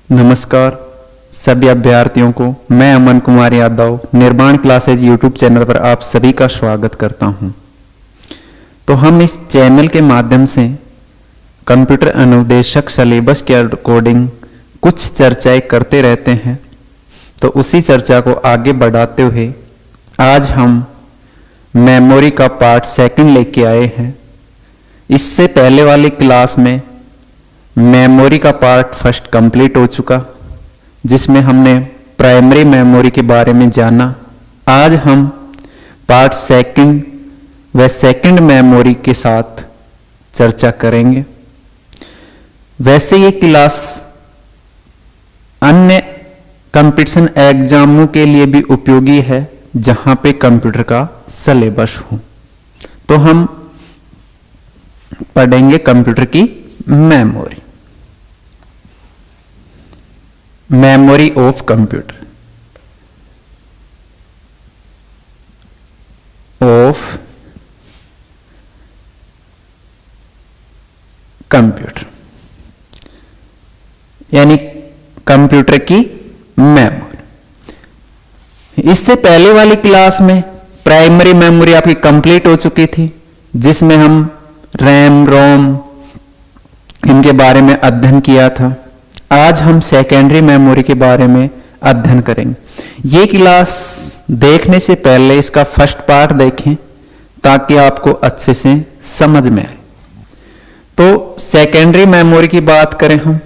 नमस्कार सभी अभ्यर्थियों को। मैं अमन कुमार यादव निर्माण क्लासेज यूट्यूब चैनल पर आप सभी का स्वागत करता हूं। तो हम इस चैनल के माध्यम से कंप्यूटर अनुदेशक सिलेबस के अकॉर्डिंग कुछ चर्चाएं करते रहते हैं। तो उसी चर्चा को आगे बढ़ाते हुए आज हम मेमोरी का पार्ट सेकंड लेके आए हैं। इससे पहले वाली क्लास में मेमोरी का पार्ट फर्स्ट कंप्लीट हो चुका, जिसमें हमने प्राइमरी मेमोरी के बारे में जाना। आज हम पार्ट सेकंड व सेकंड मेमोरी के साथ चर्चा करेंगे। वैसे ये क्लास अन्य कंपटीशन एग्जामों के लिए भी उपयोगी है जहां पे कंप्यूटर का सिलेबस हो। तो हम पढ़ेंगे कंप्यूटर की memory, memory of computer, of computer यानी कंप्यूटर की मेमोरी। इससे पहले वाली क्लास में प्राइमरी मेमोरी आपकी कंप्लीट हो चुकी थी, जिसमें हम रैम रोम इनके बारे में अध्ययन किया था। आज हम सेकेंडरी मेमोरी के बारे में अध्ययन करेंगे। ये क्लास देखने से पहले इसका फर्स्ट पार्ट देखें ताकि आपको अच्छे से समझ में आए। तो सेकेंडरी मेमोरी की बात करें हम,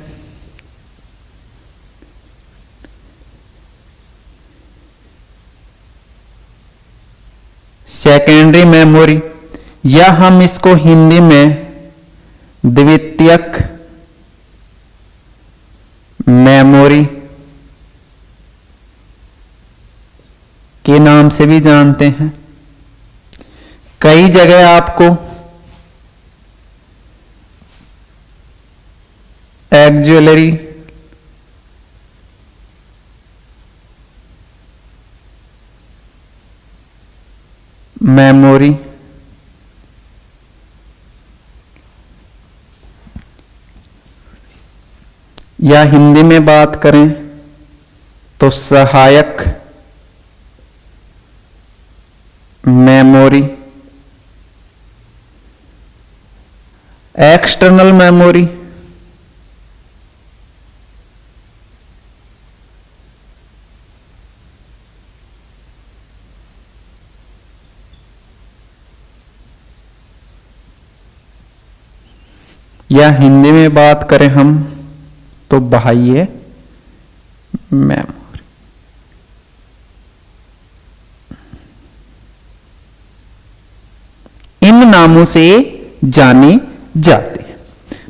सेकेंडरी मेमोरी या हम इसको हिंदी में द्वितीयक मेमोरी के नाम से भी जानते हैं। कई जगह आपको ऑक्सिलरी मेमोरी या हिंदी में बात करें तो सहायक मेमोरी, एक्सटर्नल मेमोरी, या हिंदी में बात करें हम तो बाह्य मेमोरी। इन नामों से जानी जाती है।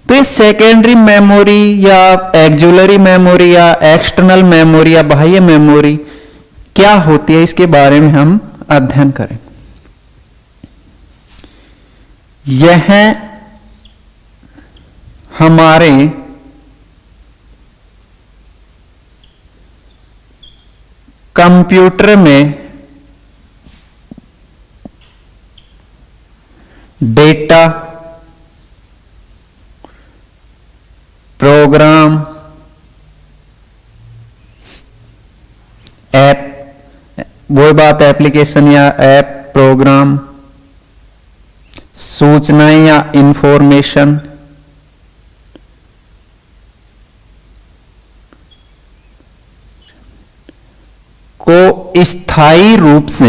तो ये सेकेंडरी मेमोरी या ऑक्सिलरी मेमोरी या एक्सटर्नल मेमोरी या बाह्य मेमोरी क्या होती है, इसके बारे में हम अध्ययन करें। यह हमारे कंप्यूटर में डेटा, प्रोग्राम, ऐप, वो बात एप्लीकेशन या ऐप, प्रोग्राम, सूचनाएं या इंफॉर्मेशन, को स्थायी रूप से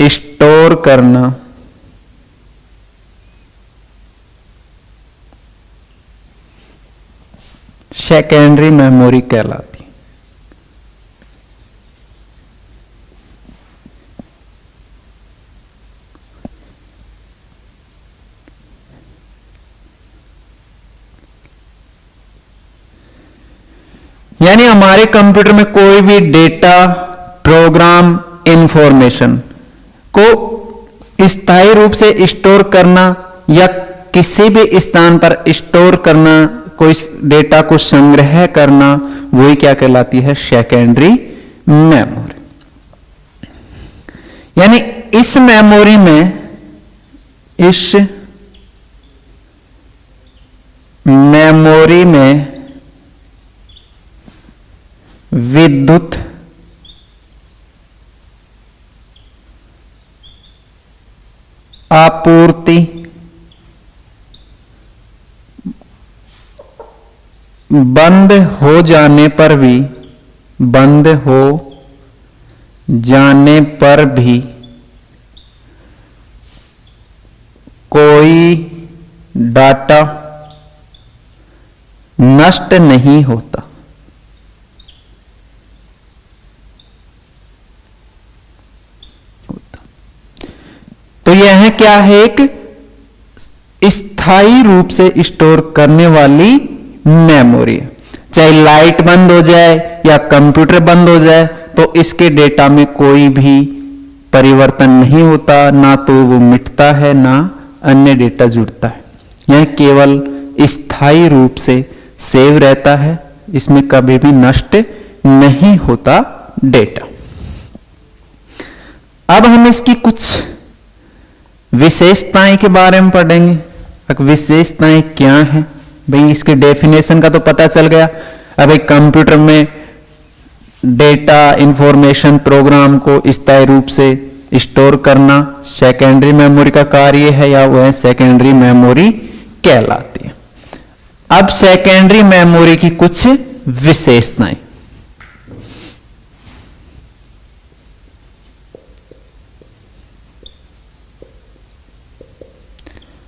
स्टोर करना सेकेंडरी मेमोरी कहलाती है। यानी हमारे कंप्यूटर में कोई भी डेटा, प्रोग्राम, इंफॉर्मेशन को स्थायी रूप से स्टोर करना या किसी भी स्थान पर स्टोर करना, कोई डेटा को संग्रह करना, वही क्या कहलाती है? Secondary memory. यानी इस मेमोरी में, इस मेमोरी में विद्युत आपूर्ति बंद हो जाने पर भी, बंद हो जाने पर भी कोई डाटा नष्ट नहीं होता। तो यह क्या है? एक स्थायी रूप से स्टोर करने वाली मेमोरी है। चाहे लाइट बंद हो जाए या कंप्यूटर बंद हो जाए तो इसके डेटा में कोई भी परिवर्तन नहीं होता, ना तो वो मिटता है ना अन्य डेटा जुड़ता है। यह केवल स्थायी रूप से सेव रहता है, इसमें कभी भी नष्ट नहीं होता डेटा। अब हम इसकी कुछ विशेषताएं के बारे में पढ़ेंगे। विशेषताएं क्या हैं भाई? इसके डेफिनेशन का तो पता चल गया। अब एक कंप्यूटर में डेटा, इंफॉर्मेशन, प्रोग्राम को स्थायी रूप से स्टोर करना सेकेंडरी मेमोरी का कार्य है या वह सेकेंडरी मेमोरी कहलाती है। अब सेकेंडरी मेमोरी की कुछ विशेषताएं।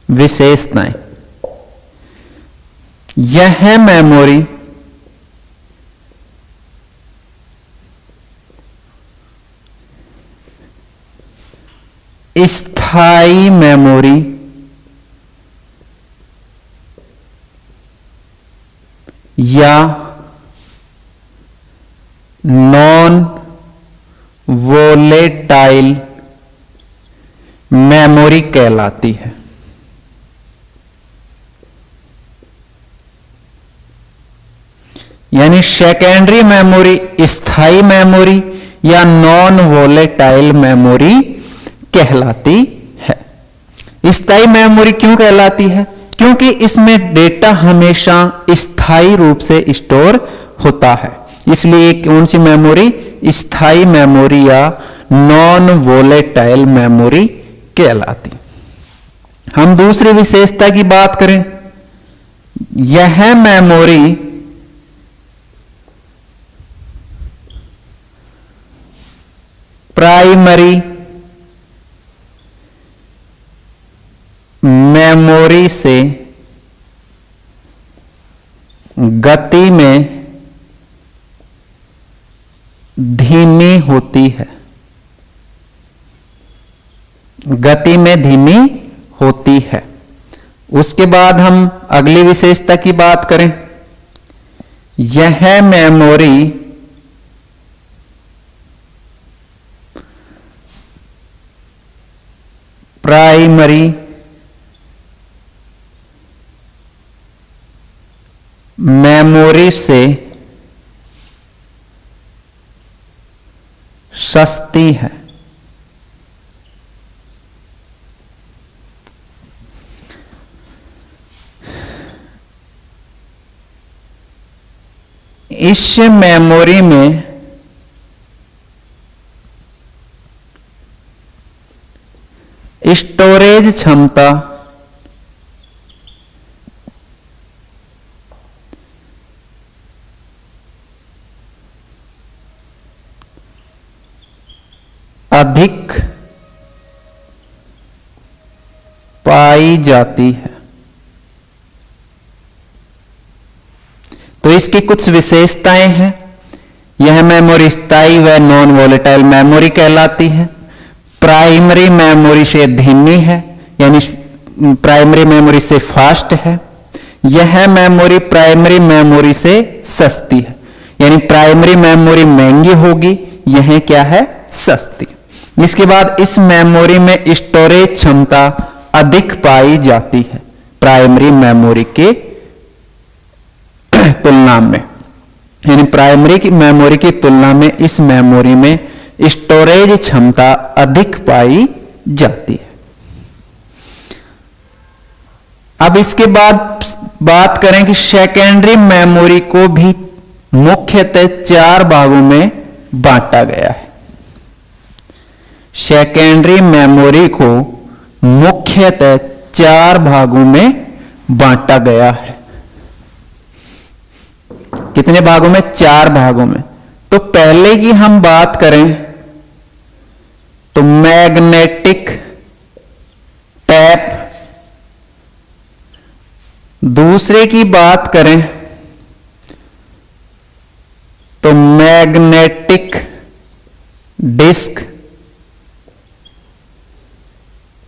विशेषताएं, यह मेमोरी स्थायी मेमोरी या नॉन वोलेटाइल मेमोरी कहलाती है। यानी सेकेंडरी मेमोरी स्थायी मेमोरी या नॉन वोलेटाइल मेमोरी कहलाती है। स्थायी मेमोरी क्यों कहलाती है? क्योंकि इसमें डेटा हमेशा स्थायी रूप से स्टोर होता है, इसलिए कौन सी मेमोरी? स्थायी मेमोरी या नॉन वोलेटाइल मेमोरी कहलाती। हम दूसरी विशेषता की बात करें, यह मेमोरी प्राइमरी मेमोरी से गति में धीमी होती है। गति में धीमी होती है। उसके बाद हम अगली विशेषता की बात करें, यह मेमोरी प्राइमरी मेमोरी से सस्ती है। इस मेमोरी में स्टोरेज क्षमता अधिक पाई जाती है। तो इसकी कुछ विशेषताएं हैं। यह मेमोरी स्थायी व नॉन वोलेटाइल मेमोरी कहलाती है। प्राइमरी मेमोरी से धीमी है, यानी प्राइमरी मेमोरी से फास्ट है। यह मेमोरी प्राइमरी मेमोरी से सस्ती है, यानी प्राइमरी मेमोरी महंगी होगी, यह क्या है? सस्ती। इसके बाद इस मेमोरी में स्टोरेज क्षमता अधिक पाई जाती है प्राइमरी मेमोरी के तुलना में, यानी प्राइमरी की मेमोरी की तुलना में इस मेमोरी में स्टोरेज क्षमता अधिक पाई जाती है। अब इसके बाद बात करें कि सेकेंडरी मेमोरी को भी मुख्यतः 4 भागों में बांटा गया है। सेकेंडरी मेमोरी को मुख्यतः 4 भागों में बांटा गया है। कितने भागों में? 4 भागों में। तो पहले की हम बात करें तो मैग्नेटिक टैप, दूसरे की बात करें तो मैग्नेटिक डिस्क,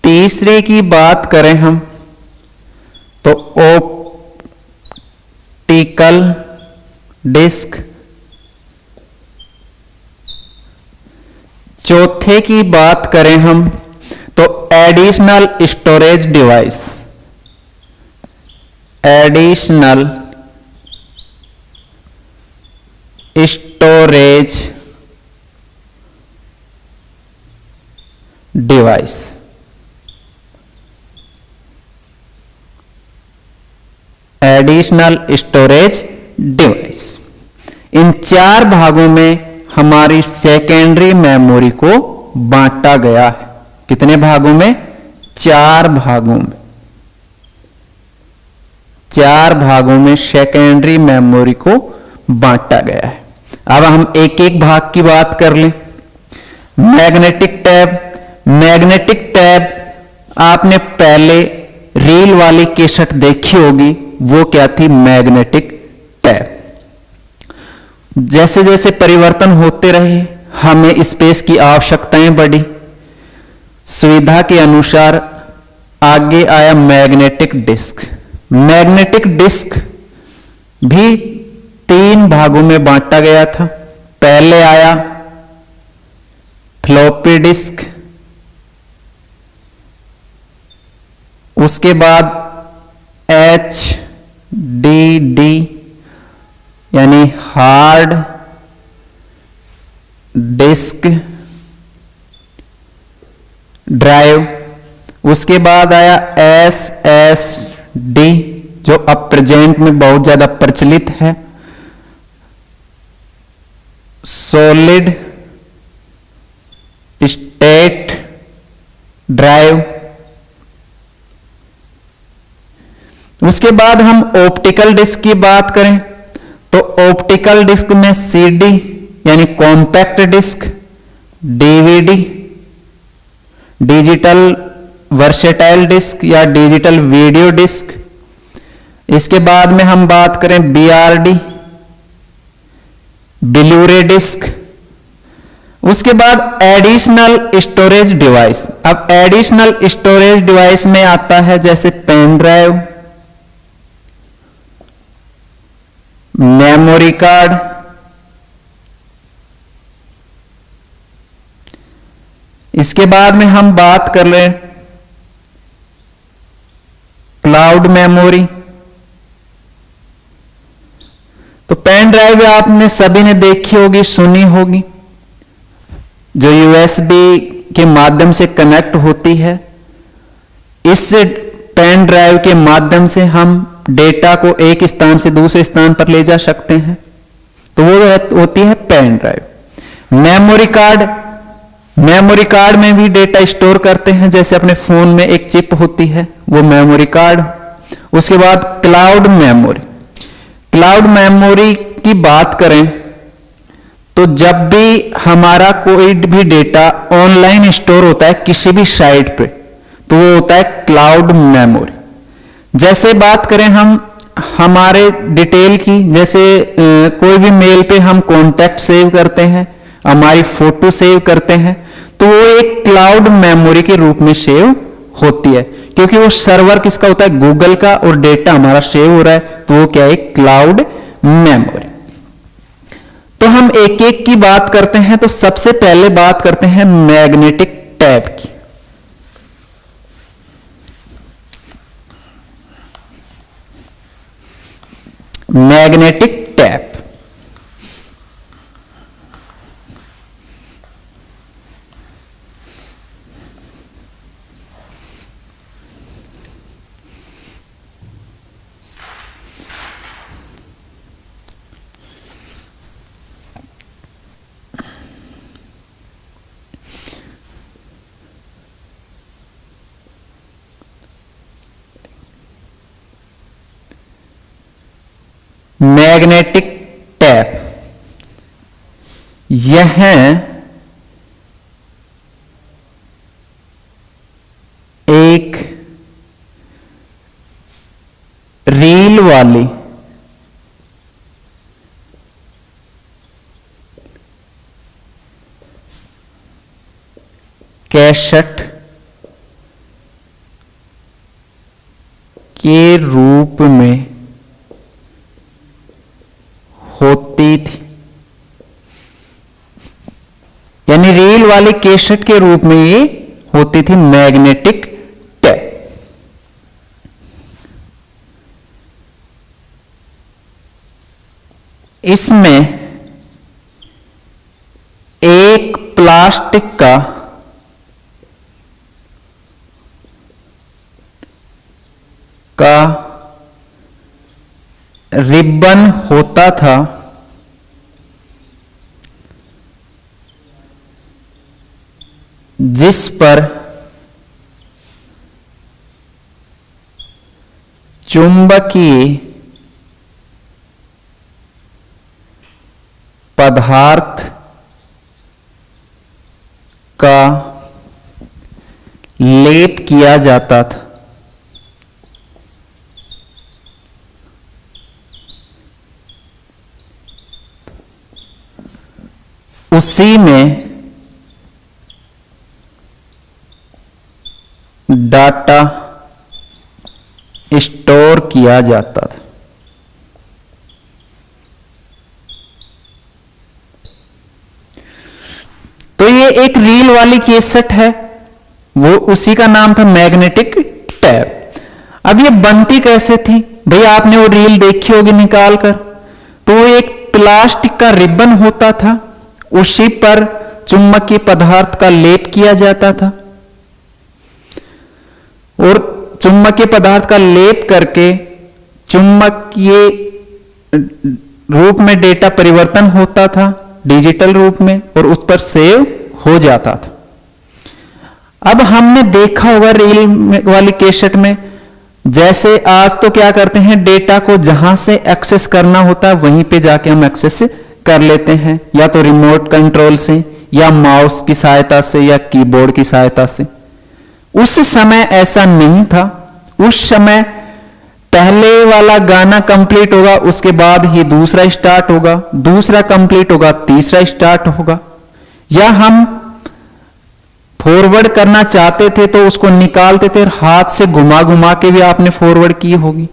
तीसरे की बात करें हम तो ऑप्टिकल डिस्क, चौथे की बात करें हम तो additional storage device, additional storage device. Additional storage device. इन 4 भागों में हमारी सेकेंडरी मेमोरी को बांटा गया है। कितने भागों में? 4 भागों में। 4 भागों में सेकेंडरी मेमोरी को बांटा गया है। अब हम एक एक भाग की बात कर लें। Magnetic tab. मैग्नेटिक टैब आपने पहले रील वाली केसेट देखी होगी, वो क्या थी? Magnetic tab. जैसे जैसे परिवर्तन होते रहे, हमें स्पेस की आवश्यकताएं बढ़ी, सुविधा के अनुसार आगे आया मैग्नेटिक डिस्क। मैग्नेटिक डिस्क भी 3 भागों में बांटा गया था। पहले आया फ्लॉपी डिस्क, उसके बाद HDD यानी हार्ड डिस्क ड्राइव, उसके बाद आया SSD जो अब प्रेजेंट में बहुत ज्यादा प्रचलित है, सॉलिड स्टेट ड्राइव। उसके बाद हम ऑप्टिकल डिस्क की बात करें तो ऑप्टिकल डिस्क में CD यानी compact disc, DVD digital versatile disc या डिजिटल वीडियो डिस्क। इसके बाद में हम बात करें BRD ब्लूरे डिस्क। उसके बाद एडिशनल स्टोरेज डिवाइस। अब एडिशनल स्टोरेज डिवाइस में आता है जैसे पेन ड्राइव, मेमोरी कार्ड, इसके बाद में हम बात कर लें क्लाउड मेमोरी। तो पेन ड्राइव आपने सभी ने देखी होगी, सुनी होगी, जो USB के माध्यम से कनेक्ट होती है। इस पेन ड्राइव के माध्यम से हम डेटा को एक स्थान से दूसरे स्थान पर ले जा सकते हैं, तो वो होती है pen drive. Memory card, memory card में भी डेटा स्टोर करते हैं, जैसे अपने फोन में एक चिप होती है, वो मेमोरी कार्ड। उसके बाद क्लाउड मेमोरी। क्लाउड मेमोरी की बात करें तो जब भी हमारा कोई भी डेटा ऑनलाइन स्टोर होता है किसी भी साइट पे, तो वो होता है क्लाउड मेमोरी। जैसे बात करें हम हमारे डिटेल की, जैसे कोई भी मेल पे हम कॉन्टैक्ट सेव करते हैं, हमारी फोटो सेव करते हैं, तो वो एक क्लाउड मेमोरी के रूप में सेव होती है, क्योंकि वो सर्वर किसका होता है? गूगल का, और डेटा हमारा सेव हो रहा है, तो वो क्या है? Cloud memory. तो हम एक एक की बात करते हैं। तो सबसे पहले बात करते हैं मैग्नेटिक टैब की। Magnetic tap. मैग्नेटिक टैप, यह एक रील वाली कैसेट के रूप में होती थी, यानी रील वाली कैसेट के रूप में ये होती थी मैग्नेटिक टैप। इसमें एक प्लास्टिक का रिबन होता था, जिस पर चुंबकीय पदार्थ का लेप किया जाता था। उसी में डाटा स्टोर किया जाता था। तो ये एक रील वाली कैसेट है, वो उसी का नाम था मैग्नेटिक टैप। अब ये बनती कैसे थी भाई, आपने वो रील देखी होगी निकाल कर, तो वो एक प्लास्टिक का रिबन होता था, उसी पर चुंबकीय पदार्थ का लेप किया जाता था और चुंबकीय पदार्थ का लेप करके चुंबकीय रूप में डेटा परिवर्तन होता था डिजिटल रूप में और उस पर सेव हो जाता था। अब हमने देखा होगा रील वाली कैसेट में, जैसे आज तो क्या करते हैं, डेटा को जहां से एक्सेस करना होता है वहीं पे जाके हम एक्सेस कर लेते हैं, या तो रिमोट कंट्रोल से या माउस की सहायता से या कीबोर्ड की सहायता से। उस समय ऐसा नहीं था। उस समय पहले वाला गाना कंप्लीट होगा, उसके बाद ही दूसरा स्टार्ट होगा, दूसरा कंप्लीट होगा, तीसरा स्टार्ट होगा। या हम फॉरवर्ड करना चाहते थे तो उसको निकालते थे, हाथ से घुमा घुमा के भी आपने फॉरवर्ड की होगी।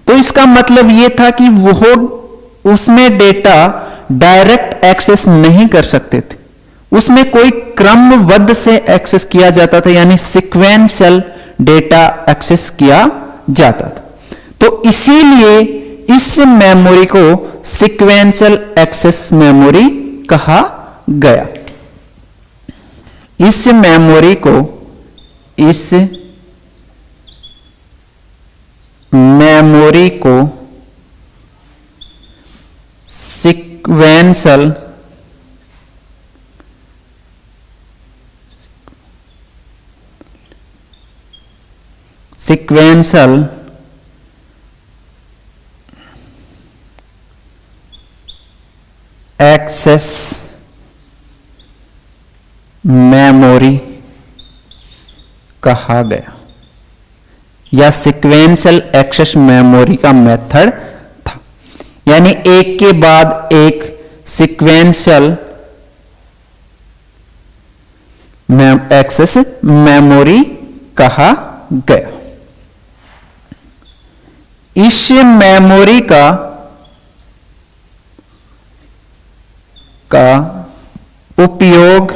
तो इसका मतलब यह था कि वो उसमें डेटा डायरेक्ट एक्सेस नहीं कर सकते थे, उसमें कोई क्रमबद्ध से एक्सेस किया जाता था, यानी सीक्वेंशियल डेटा एक्सेस किया जाता था। तो इसीलिए इस मेमोरी को सीक्वेंशियल एक्सेस मेमोरी कहा गया। इस मेमोरी को सीक्वेंशियल एक्सेस मेमोरी कहा गया, या सीक्वेंशियल एक्सेस मेमोरी का मेथड था, यानी एक के बाद एक सीक्वेंशियल एक्सेस मेमोरी कहा गया। इस मेमोरी का उपयोग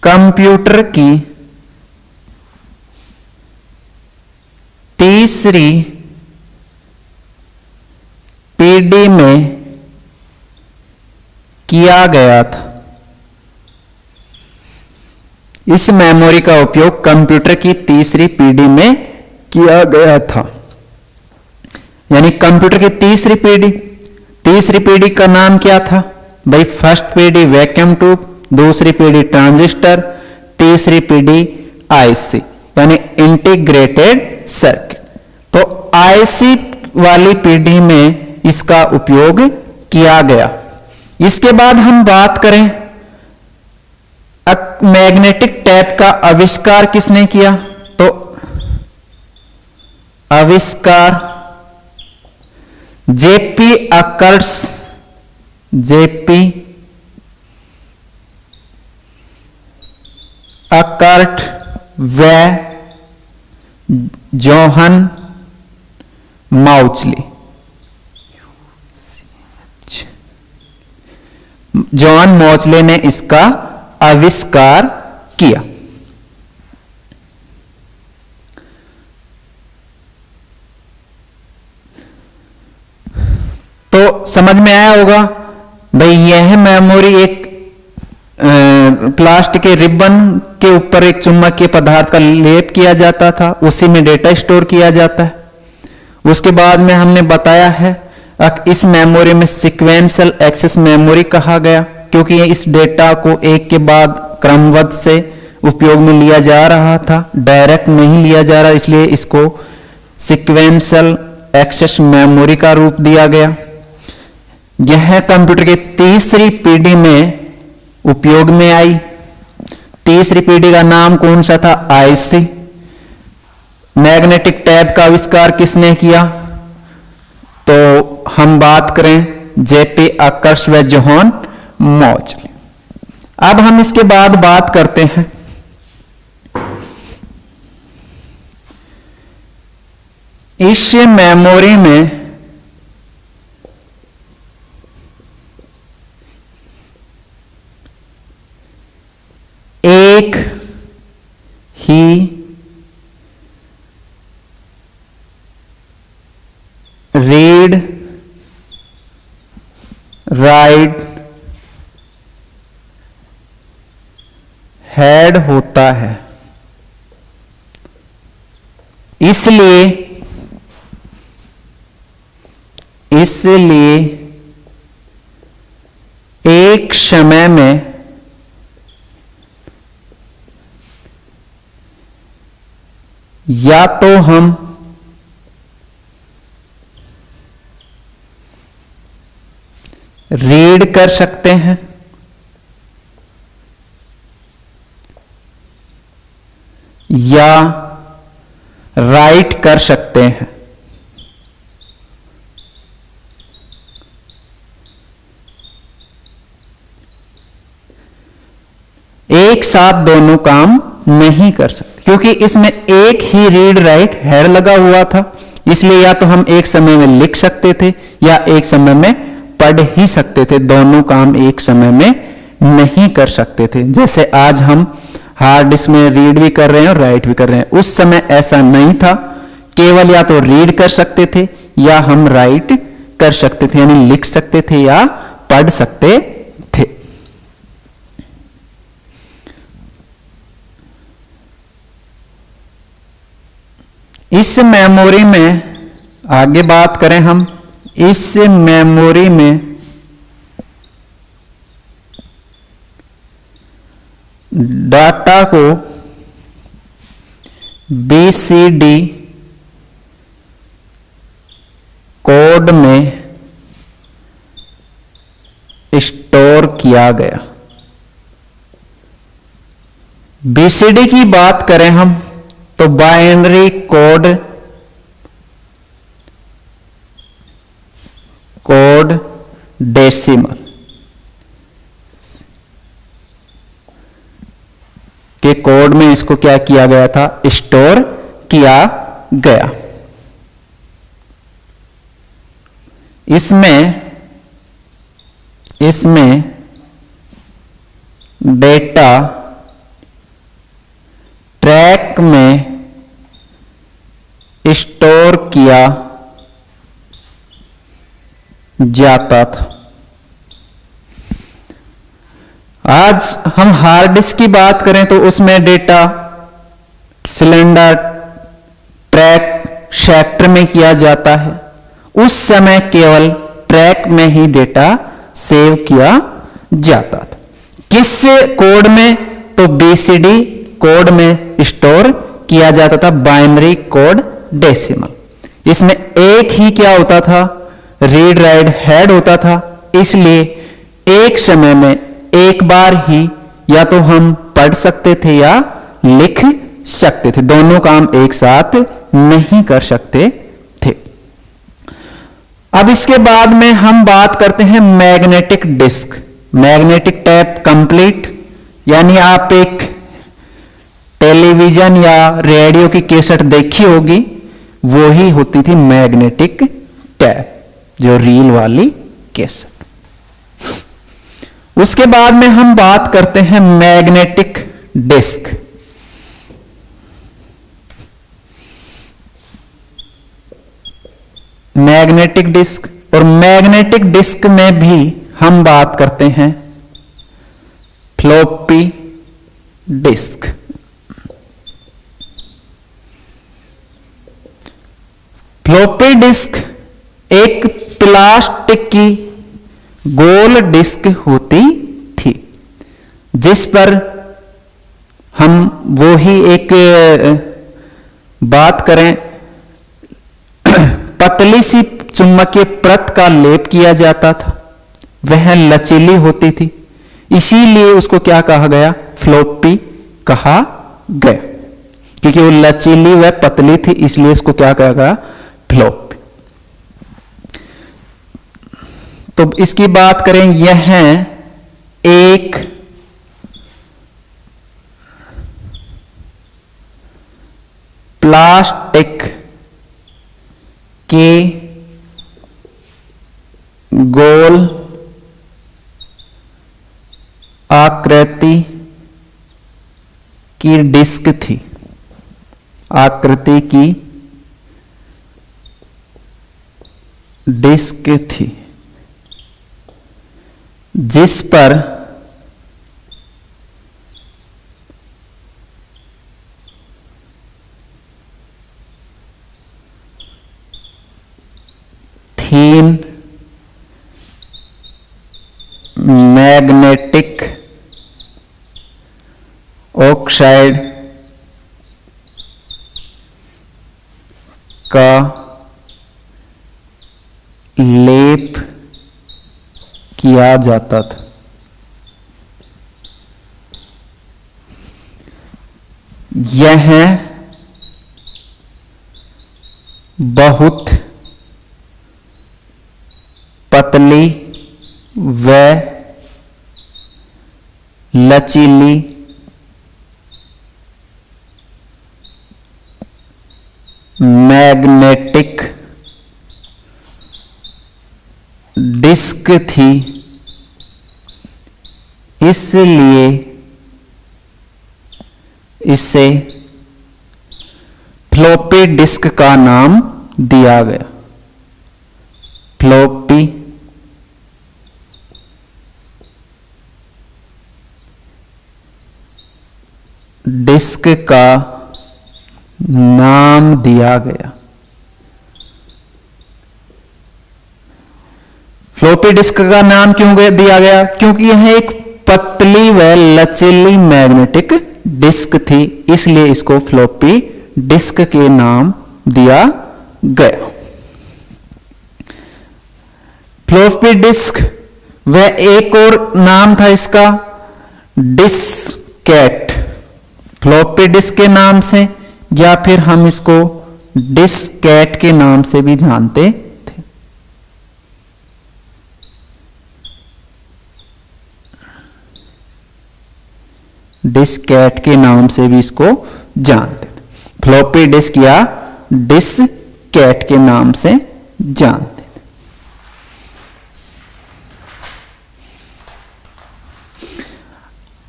कंप्यूटर की तीसरी पीढ़ी में किया गया था। इस मेमोरी का उपयोग कंप्यूटर की तीसरी पीढ़ी में किया गया था, यानी कंप्यूटर की तीसरी पीढ़ी का नाम क्या था भाई? फर्स्ट पीढ़ी वैक्यूम ट्यूब, दूसरी पीढ़ी ट्रांजिस्टर, तीसरी पीढ़ी आईसी, यानी इंटीग्रेटेड सर्किट। तो आईसी वाली पीढ़ी में इसका उपयोग किया गया। इसके बाद हम बात करें मैग्नेटिक टैप का आविष्कार किसने किया, तो आविष्कार जेपी अकर्ट्स, जेपी अकर्ट व जोहन माउचली। जॉन मॉचले ने इसका आविष्कार किया। तो समझ में आया होगा भाई, यह मेमोरी एक प्लास्टिक के रिबन के ऊपर एक चुंबकीय पदार्थ का लेप किया जाता था, उसी में डेटा स्टोर किया जाता है। उसके बाद में हमने बताया है इस मेमोरी में सीक्वेंशियल एक्सेस मेमोरी कहा गया, क्योंकि इस डेटा को एक के बाद क्रमबद्ध से उपयोग में लिया जा रहा था, डायरेक्ट नहीं लिया जा रहा, इसलिए इसको सीक्वेंशियल एक्सेस मेमोरी का रूप दिया गया। यह कंप्यूटर की तीसरी पीढ़ी में उपयोग में आई। तीसरी पीढ़ी का नाम कौन सा था, आईसी। मैग्नेटिक टैप का आविष्कार किसने किया, तो हम बात करें जेपी अकर्ट्स व जोहन मॉचले। अब हम इसके बाद बात करते हैं इस मेमोरी में एक ही रीड राइट हेड होता है, इसलिए एक समय में या तो हम रीड कर सकते हैं या राइट कर सकते हैं। एक साथ दोनों काम नहीं कर सकते, क्योंकि इसमें एक ही रीड राइट हेड लगा हुआ था, इसलिए या तो हम एक समय में लिख सकते थे या एक समय में पढ़ ही सकते थे, दोनों काम एक समय में नहीं कर सकते थे। जैसे आज हम हार्ड डिस्क में रीड भी कर रहे हैं और राइट भी कर रहे हैं, उस समय ऐसा नहीं था, केवल या तो रीड कर सकते थे या हम राइट कर सकते थे, यानी लिख सकते थे या पढ़ सकते थे। इस मेमोरी में आगे बात करें हम, इस मेमोरी में डाटा को BCD कोड में स्टोर किया गया। BCD की बात करें हम तो बाइनरी कोड डेसिमल के कोड में इसको क्या किया गया था, स्टोर किया गया। इसमें डेटा ट्रैक में स्टोर किया जाता था। आज हम हार्ड डिस्क की बात करें तो उसमें डेटा सिलेंडर ट्रैक सेक्टर में किया जाता है, उस समय केवल ट्रैक में ही डेटा सेव किया जाता था। किस कोड में, तो BCD कोड में स्टोर किया जाता था बाइनरी कोड डेसिमल। इसमें एक ही क्या होता था, रीड राइट हेड होता था, इसलिए एक समय में एक बार ही या तो हम पढ़ सकते थे या लिख सकते थे, दोनों काम एक साथ नहीं कर सकते थे। अब इसके बाद में हम बात करते हैं magnetic disk. Magnetic tape complete, यानी आप एक टेलीविजन या रेडियो की कैसेट देखी होगी, वो ही होती थी मैग्नेटिक टेप, जो रील वाली कैसेट। उसके बाद में हम बात करते हैं मैग्नेटिक डिस्क। मैग्नेटिक डिस्क, और मैग्नेटिक डिस्क में भी हम बात करते हैं फ्लॉपी डिस्क। फ्लॉपी डिस्क एक प्लास्टिक की गोल डिस्क होती थी, जिस पर हम वो ही एक बात करें, पतली सी चुंबकीय परत का लेप किया जाता था। वह लचीली होती थी, इसीलिए उसको क्या कहा गया, फ्लॉपी कहा गया, क्योंकि वो लचीली व पतली थी, इसलिए इसको क्या कहा गया, फ्लॉपी। तो इसकी बात करें, यह एक प्लास्टिक के गोल आकृति की डिस्क थी, आकृति की डिस्क थी, जिस पर थीन मैग्नेटिक ऑक्साइड का लेप किया जाता था। यह बहुत पतली व लचीली मैग्नेटिक डिस्क थी, इसलिए इसे फ्लॉपी डिस्क का नाम दिया गया। फ्लॉपी डिस्क का नाम दिया गया। फ्लॉपी डिस्क का नाम क्यों दिया गया? क्योंकि यह एक पतली व लचीली मैग्नेटिक डिस्क थी, इसलिए इसको फ्लॉपी डिस्क के नाम दिया गया। फ्लॉपी डिस्क व एक और नाम था इसका, डिस्केट। फ्लॉपी डिस्क के नाम से या फिर हम इसको डिस्केट के नाम से भी जानते थे। डिस्केट के नाम से भी इसको जानते थे। फ्लॉपी डिस्क या डिस्केट के नाम से जानते थे।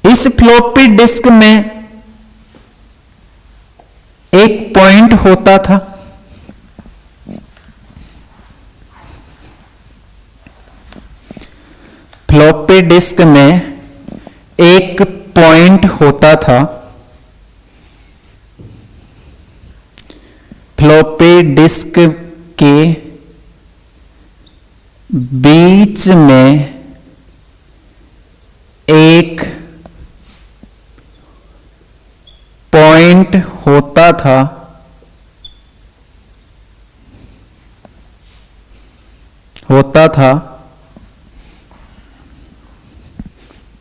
इस फ्लॉपी डिस्क में एक पॉइंट होता था। फ्लॉपी डिस्क में एक पॉइंट होता था। फ्लॉपी डिस्क के बीच में एक पॉइंट होता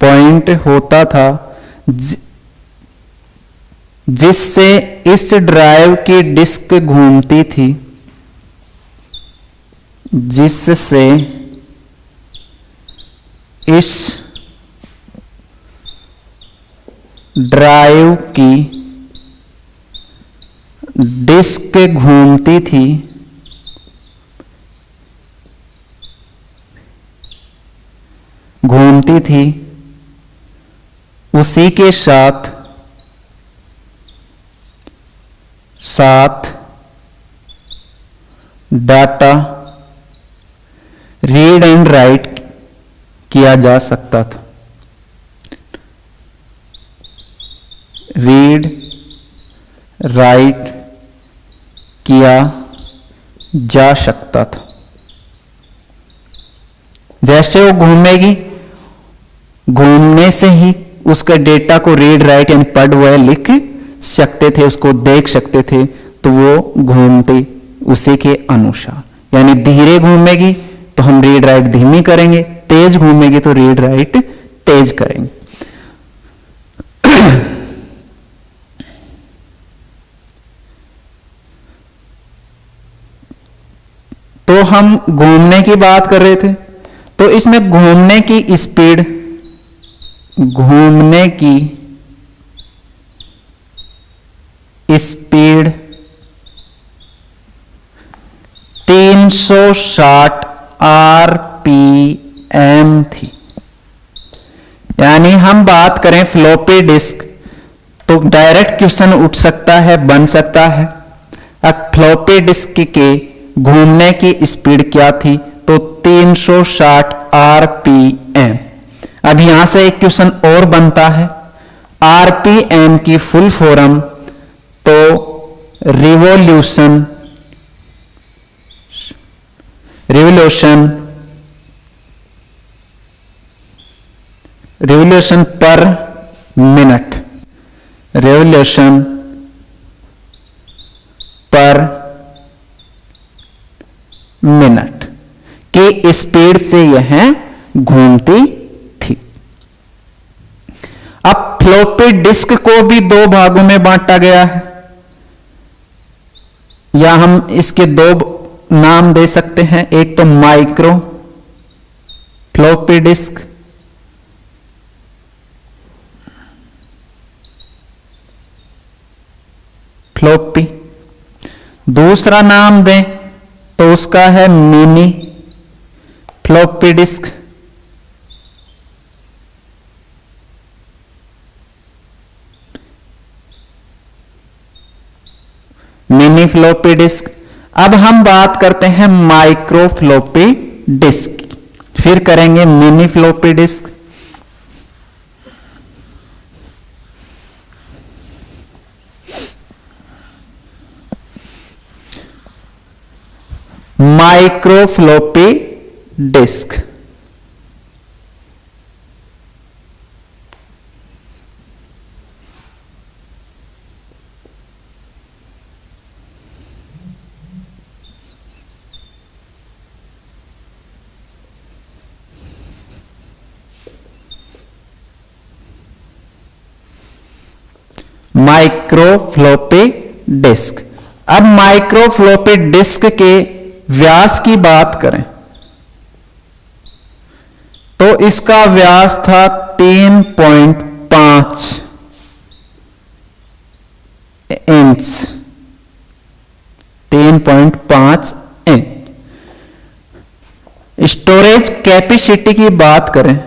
पॉइंट होता था जिससे इस ड्राइव की डिस्क घूमती थी, जिससे इस ड्राइव की डिस्क घूमती थी, उसी के साथ डाटा रीड एंड राइट किया जा सकता था। रीड राइट किया जा सकता था। जैसे वो घूमेगी, घूमने से ही उसके डेटा को रीड राइट यानी पढ़ व लिख सकते थे, उसको देख सकते थे, तो वो घूमती उसी के अनुसार। यानी धीरे घूमेगी तो हम रीड राइट धीमी करेंगे, तेज घूमेगी तो रीड राइट तेज करेंगे। तो हम घूमने की बात कर रहे थे, तो इसमें घूमने की स्पीड 360 आरपीएम थी। यानी हम बात करें फ्लॉपी डिस्क, तो डायरेक्ट क्वेश्चन उठ सकता है, बन सकता है, अब फ्लॉपी डिस्क के घूमने की स्पीड क्या थी, तो 360 आरपीएम। अब यहां से एक क्वेश्चन और बनता है, आरपीएम की फुल फॉर्म, तो revolution per minute, revolution per minute की स्पीड से यह घूमती थी। अब फ्लॉपी डिस्क को भी दो भागों में बांटा गया है, या हम इसके दो नाम दे सकते हैं, एक तो माइक्रो फ्लॉपी डिस्क, फ्लॉपी, दूसरा नाम दें तो उसका है mini floppy disk. Mini floppy disk. अब हम बात करते हैं माइक्रो फ्लॉपी डिस्क, फिर करेंगे mini floppy disk. Micro floppy disk, micro floppy disk. अब माइक्रो फ्लॉपी डिस्क के व्यास की बात करें तो इसका व्यास था 3.5 इंच, 3.5 इंच। स्टोरेज कैपेसिटी की बात करें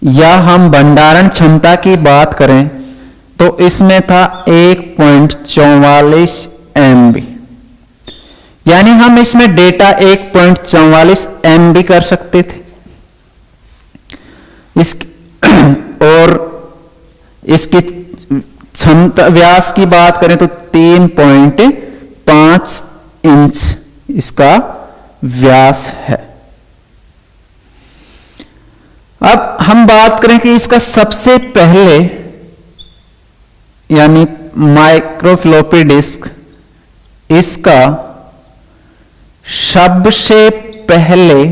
या हम भंडारण क्षमता की बात करें तो इसमें था 1.44 MB। यानी हम इसमें डेटा 1.44 MB कर सकते थे। और इसकी क्षमता व्यास की बात करें तो 3.5 इंच इसका व्यास है। अब हम बात करें कि इसका सबसे पहले यानी माइक्रोफ्लोपी डिस्क, इसका सबसे पहले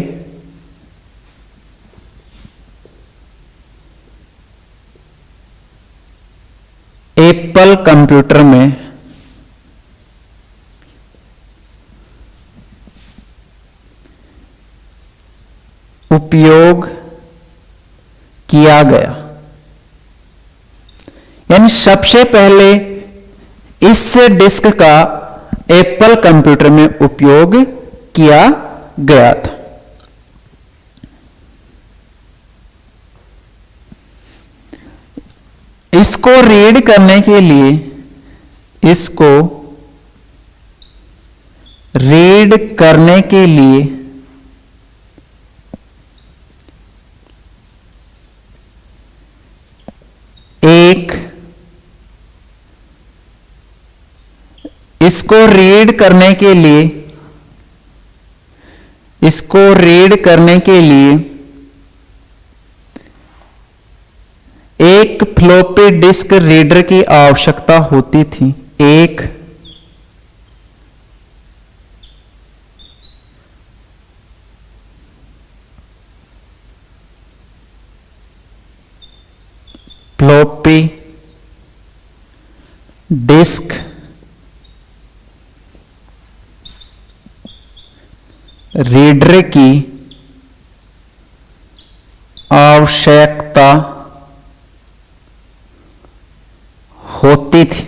एप्पल कंप्यूटर में उपयोग किया गया। यानी सबसे पहले इस डिस्क का एप्पल कंप्यूटर में उपयोग किया गया था। इसको रीड करने के लिए, इसको रीड करने के लिए इसको रीड करने के लिए एक फ्लॉपी डिस्क रीडर की आवश्यकता होती थी। एक फ्लॉपी डिस्क रीडर की आवश्यकता होती थी।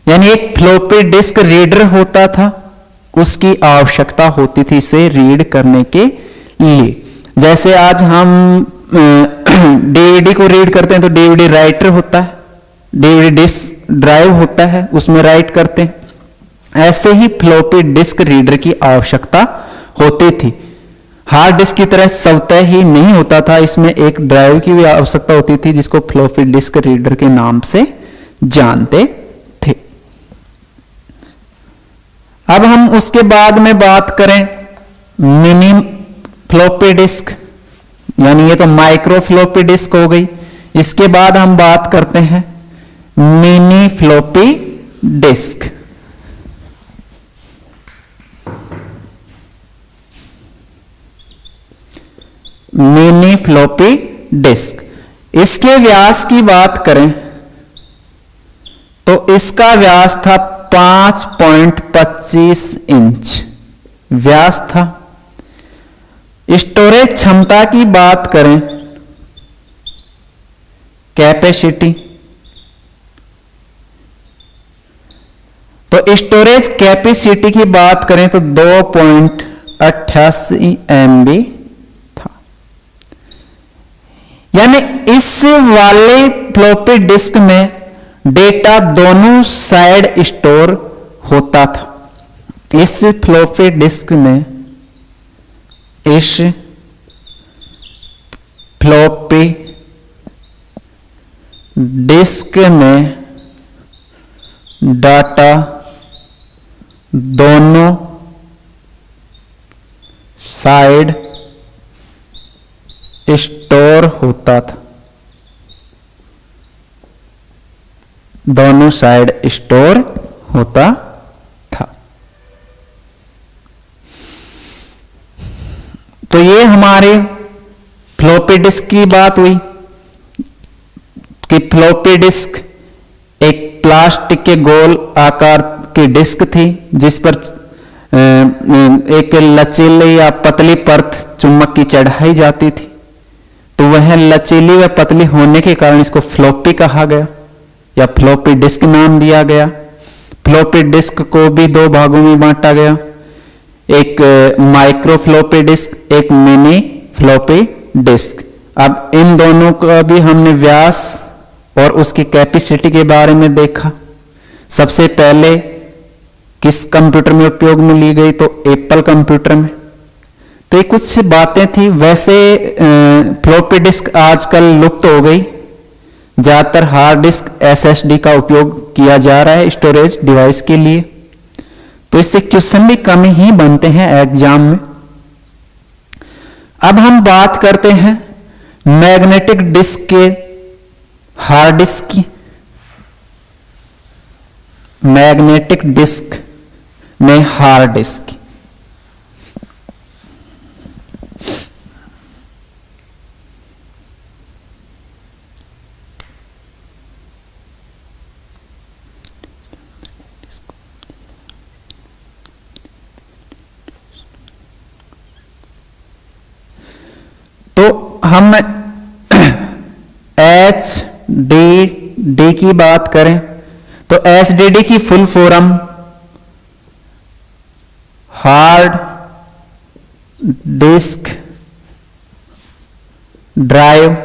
यानी एक फ्लॉपी डिस्क रीडर होता था, उसकी आवश्यकता होती थी इसे रीड करने के लिए। जैसे आज हम डीवीडी को रीड करते हैं तो डीवीडी राइटर होता है, डीवीडी डिस्क ड्राइव होता है, उसमें राइट करते हैं। ऐसे ही फ्लॉपी डिस्क रीडर की आवश्यकता होती थी। हार्ड डिस्क की तरह स्वतः ही नहीं होता था, इसमें एक ड्राइव की भी आवश्यकता होती थी जिसको फ्लॉपी डिस्क रीडर के नाम से जानते थे। अब हम उसके बाद में बात करें मिनी फ्लॉपी डिस्क, यानी ये तो माइक्रो फ्लॉपी डिस्क हो गई। इसके बाद हम बात करते हैं mini floppy disk. Mini floppy disk, इसके व्यास की बात करें तो इसका व्यास था 5.25 इंच व्यास था। स्टोरेज क्षमता की बात करें, कैपेसिटी, तो स्टोरेज कैपेसिटी की बात करें तो 2.88 MB था। यानी इस वाले फ्लॉपी डिस्क में डेटा दोनों साइड स्टोर होता था। इस फ्लॉपी डिस्क में, इस फ्लॉपी डिस्क में डाटा दोनों साइड स्टोर होता था, दोनों साइड स्टोर होता था। तो ये हमारे फ्लॉपी डिस्क की बात हुई कि फ्लॉपी डिस्क एक प्लास्टिक के गोल आकार की डिस्क थी जिस पर एक लचीली या पतली परत चुंबक की चढ़ाई जाती थी। तो वह लचीली व पतली होने के कारण इसको फ्लॉपी कहा गया या फ्लॉपी डिस्क नाम दिया गया। फ्लॉपी डिस्क को भी दो भागों में बांटा गया, एक माइक्रो फ्लॉपी डिस्क, एक मिनी फ्लॉपी डिस्क। अब इन दोनों का भी हमने व्यास और उसकी कैपेसिटी के बारे में देखा। सबसे पहले किस कंप्यूटर में उपयोग में ली गई, तो एप्पल कंप्यूटर में। तो ये कुछ बातें थी। वैसे फ्लॉपी डिस्क आजकल लुप्त हो गई, ज्यादातर हार्ड डिस्क SSD का उपयोग किया जा रहा है स्टोरेज डिवाइस के लिए। तो इससे क्वेश्चन भी कम ही बनते हैं एग्जाम में। अब हम बात करते हैं मैग्नेटिक डिस्क के हार्ड डिस्क की। मैग्नेटिक डिस्क में हार्ड डिस्क की। तो हम HDD की बात करें तो HDD की full form hard disk drive,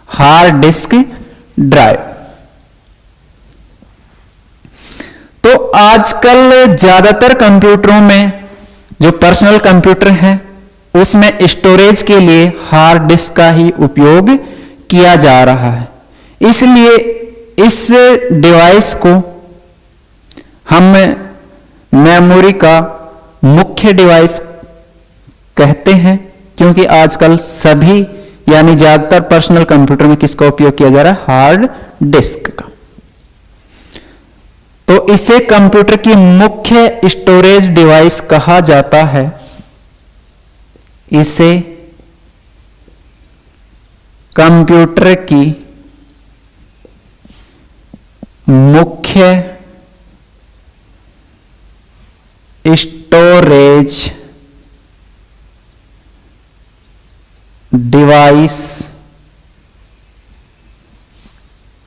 hard disk drive. तो आजकल ज्यादातर कंप्यूटरों में जो पर्सनल कंप्यूटर हैं उसमें स्टोरेज के लिए हार्ड डिस्क का ही उपयोग किया जा रहा है। इसलिए इस डिवाइस को हम मेमोरी का मुख्य डिवाइस कहते हैं, क्योंकि आजकल सभी यानी ज्यादातर पर्सनल कंप्यूटर में किसका उपयोग किया जा रहा है? हार्ड डिस्क का। तो इसे कंप्यूटर की मुख्य स्टोरेज डिवाइस कहा जाता है। इसे कंप्यूटर की मुख्य स्टोरेज डिवाइस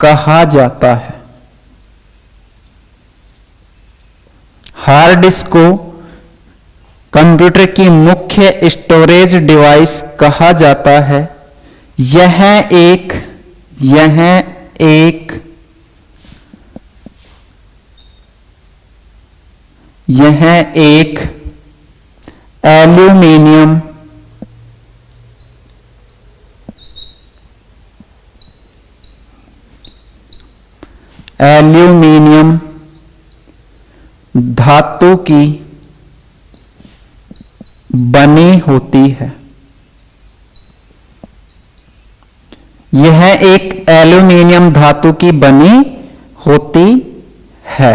कहा जाता है। हार्ड डिस्क को कंप्यूटर की मुख्य स्टोरेज डिवाइस कहा जाता है। यह एक एल्यूमीनियम धातु की बनी होती है। यह एक एल्यूमीनियम धातु की बनी होती है।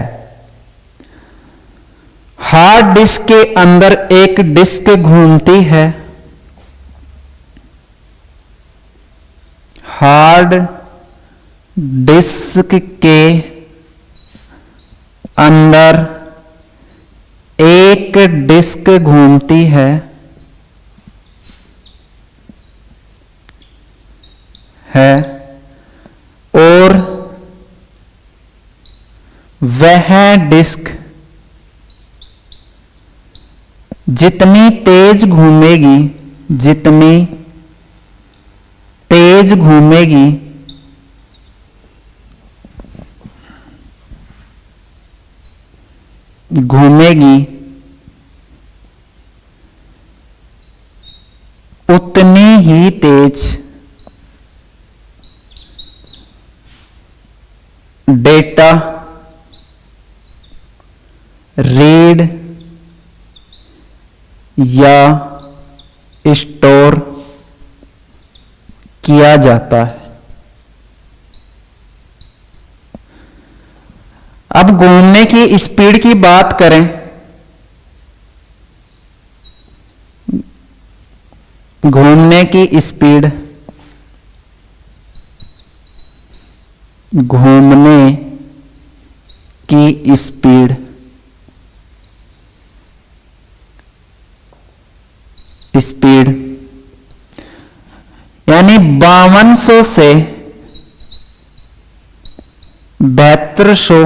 हार्ड डिस्क के अंदर एक डिस्क घूमती है। हार्ड डिस्क के अंदर एक डिस्क घूमती है और वह डिस्क जितनी तेज घूमेगी उतनी ही तेज डेटा रीड या स्टोर किया जाता है। अब घूमने की स्पीड की बात करें, घूमने की स्पीड, घूमने की स्पीड यानी 5200 से 7200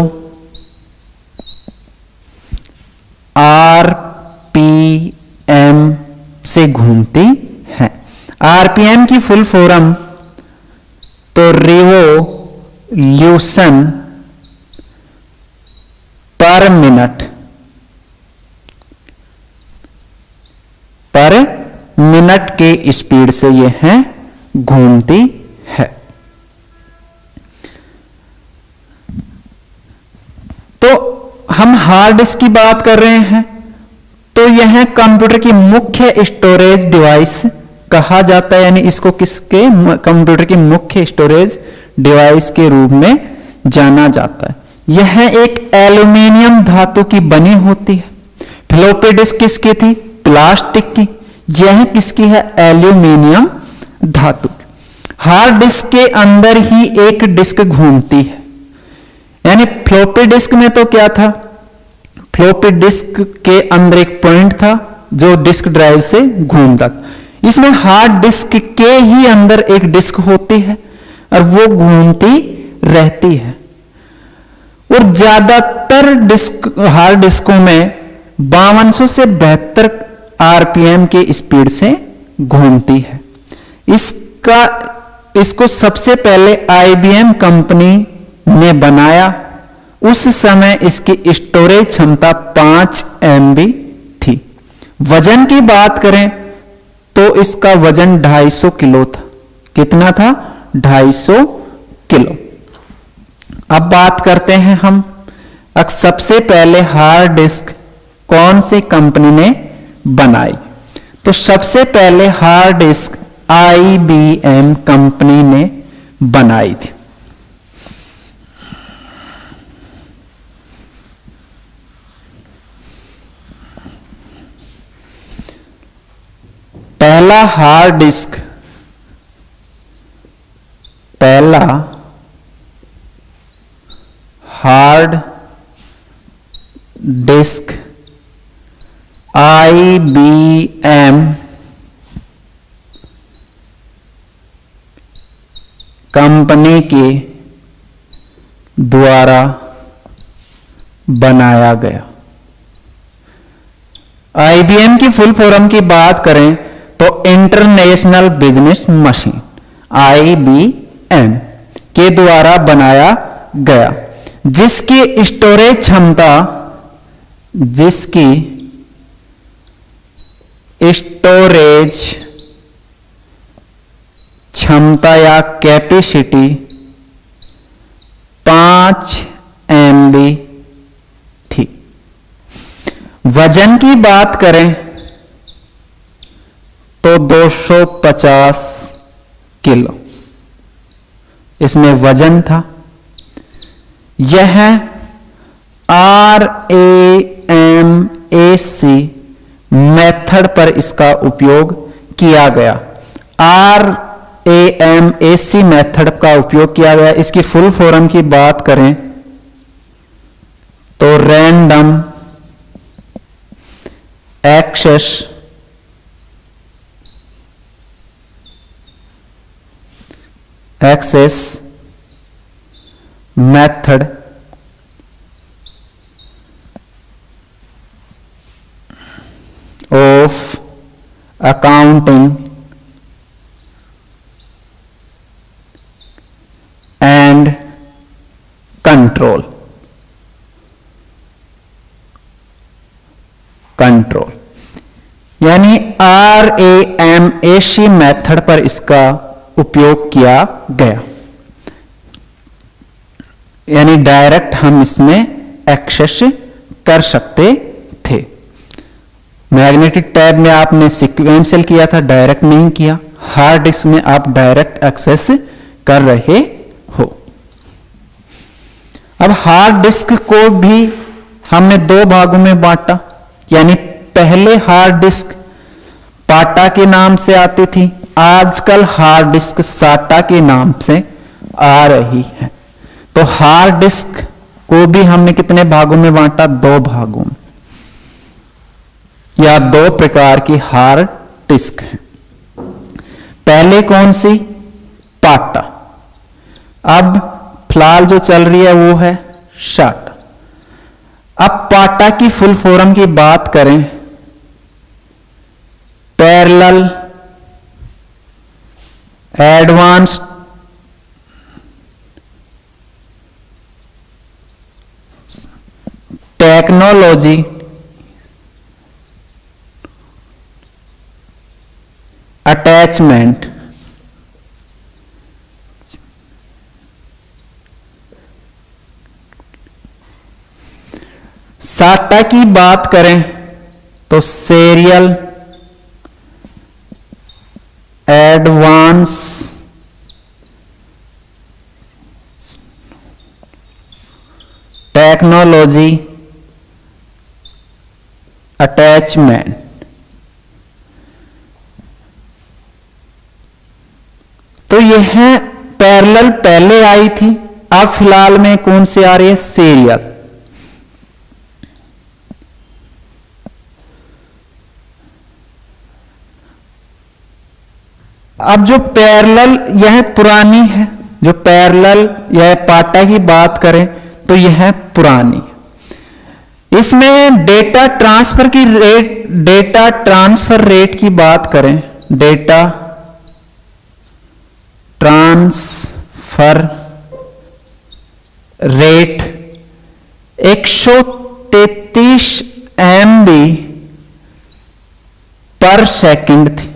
आरपीएम से घूमती है। आरपीएम की फुल फॉर्म तो रिवोल्यूशन पर मिनट के स्पीड से यह घूमती है। तो हम हार्ड डिस्क की बात कर रहे हैं तो यह कंप्यूटर की मुख्य स्टोरेज डिवाइस कहा जाता है, यानी इसको किसके कंप्यूटर की मुख्य स्टोरेज डिवाइस के रूप में जाना जाता है। यह एक एल्यूमिनियम धातु की बनी होती है। फ्लॉपी डिस्क किसकी थी? प्लास्टिक की। यह किसकी है? एल्यूमिनियम धातु। हार्ड डिस्क के अंदर ही एक डिस्क घूमती है, यानी फ्लॉपी डिस्क में तो क्या था? फ्लॉपी डिस्क के अंदर एक पॉइंट था जो डिस्क ड्राइव से घूमता था। इसमें हार्ड डिस्क के ही अंदर एक डिस्क होती है और वो घूमती रहती है, और ज्यादातर डिस्क हार्ड डिस्कों में 5200 से 72 आरपीएम के स्पीड से घूमती है। इसको सबसे पहले आईबीएम कंपनी ने बनाया। उस समय इसकी स्टोरेज क्षमता 5 MB थी। वजन की बात करें तो इसका वजन 250 किलो था। कितना था? 250 किलो। अब बात करते हैं हम सबसे पहले हार्ड डिस्क कौन सी कंपनी ने बनाई। तो सबसे पहले हार्ड डिस्क आईबीएम कंपनी ने बनाई थी। पहला हार्ड डिस्क आईबीएम कंपनी के द्वारा बनाया गया। आईबीएम की फुल फॉर्म की बात करें तो इंटरनेशनल बिजनेस मशीन, आईबीएम के द्वारा बनाया गया, जिसकी स्टोरेज क्षमता या कैपेसिटी 5 MB थी। वजन की बात करें तो 250 किलो इसमें वजन था। यह RAMAC मेथड पर इसका उपयोग किया गया। RAMAC मेथड का उपयोग किया गया। इसकी फुल फॉर्म की बात करें तो random access method of accounting and control यानी RAMAC मेथड पर इसका उपयोग किया गया, यानी डायरेक्ट हम इसमें एक्सेस कर सकते थे। मैग्नेटिक टैब में आपने सीक्वेंशियल किया था, डायरेक्ट नहीं किया। हार्ड डिस्क में आप डायरेक्ट एक्सेस कर रहे हो। अब हार्ड डिस्क को भी हमने 2 भागों में बांटा, यानी पहले हार्ड डिस्क पाटा के नाम से आती थी, आजकल हार्ड डिस्क साटा के नाम से आ रही है। तो हार्ड डिस्क को भी हमने कितने भागों में बांटा? 2 भागों में, या 2 प्रकार की हार्ड डिस्क है। पहले कौन सी? पाटा। अब फिलहाल जो चल रही है वो है साटा। अब पाटा की फुल फॉर्म की बात करें, पैरेलल एडवांस्ड टेक्नोलॉजी अटैचमेंट साटा की बात करें तो सीरियल एडवांस टेक्नोलॉजी अटैचमेंट। तो यह पैरेलल पहले आई थी, अब फिलहाल में कौन सी आ रही है? सीरियल। अब जो पैरेलल यह पुरानी है, जो पैरेलल यह पाटा की बात करें तो यह पुरानी। इसमें डेटा ट्रांसफर रेट की बात करें, डेटा ट्रांसफर रेट 133 MB पर सेकंड थी।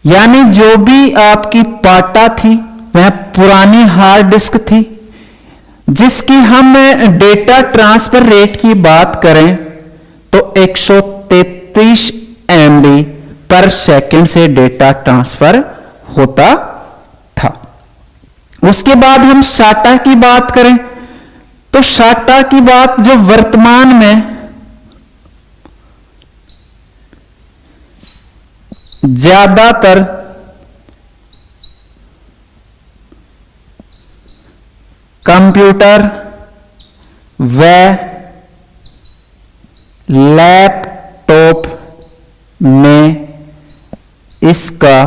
यानी जो भी आपकी पाटा थी वह पुरानी हार्ड डिस्क थी, जिसकी हम डेटा ट्रांसफर रेट की बात करें तो 133 MB पर सेकंड से डेटा ट्रांसफर होता था। उसके बाद हम साटा की बात करें तो साटा की बात जो वर्तमान में ज्यादातर कंप्यूटर व लैपटॉप में इसका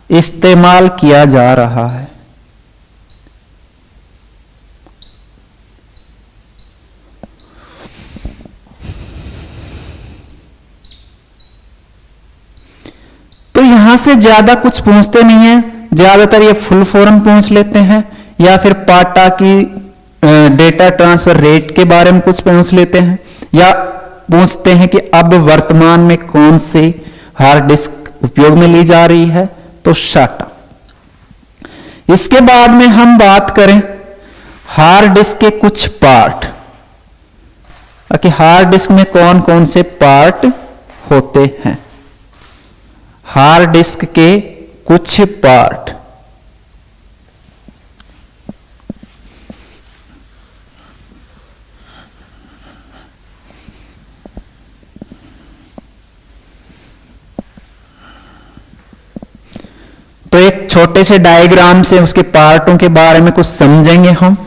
इस्तेमाल किया जा रहा है। तो यहां से ज्यादा कुछ पूछते नहीं है, ज्यादातर ये फुल फॉर्म पूछ लेते हैं या फिर पाटा की डेटा ट्रांसफर रेट के बारे में कुछ पूछ लेते हैं, या पूछते हैं कि अब वर्तमान में कौन सी हार्ड डिस्क उपयोग में ली जा रही है, तो साटा। इसके बाद में हम बात करें हार्ड डिस्क के कुछ पार्ट, कि हार्ड डिस्क में कौन कौन से पार्ट होते हैं। हार्ड डिस्क के कुछ पार्ट, तो एक छोटे से डायग्राम से उसके पार्टों के बारे में कुछ समझेंगे हम।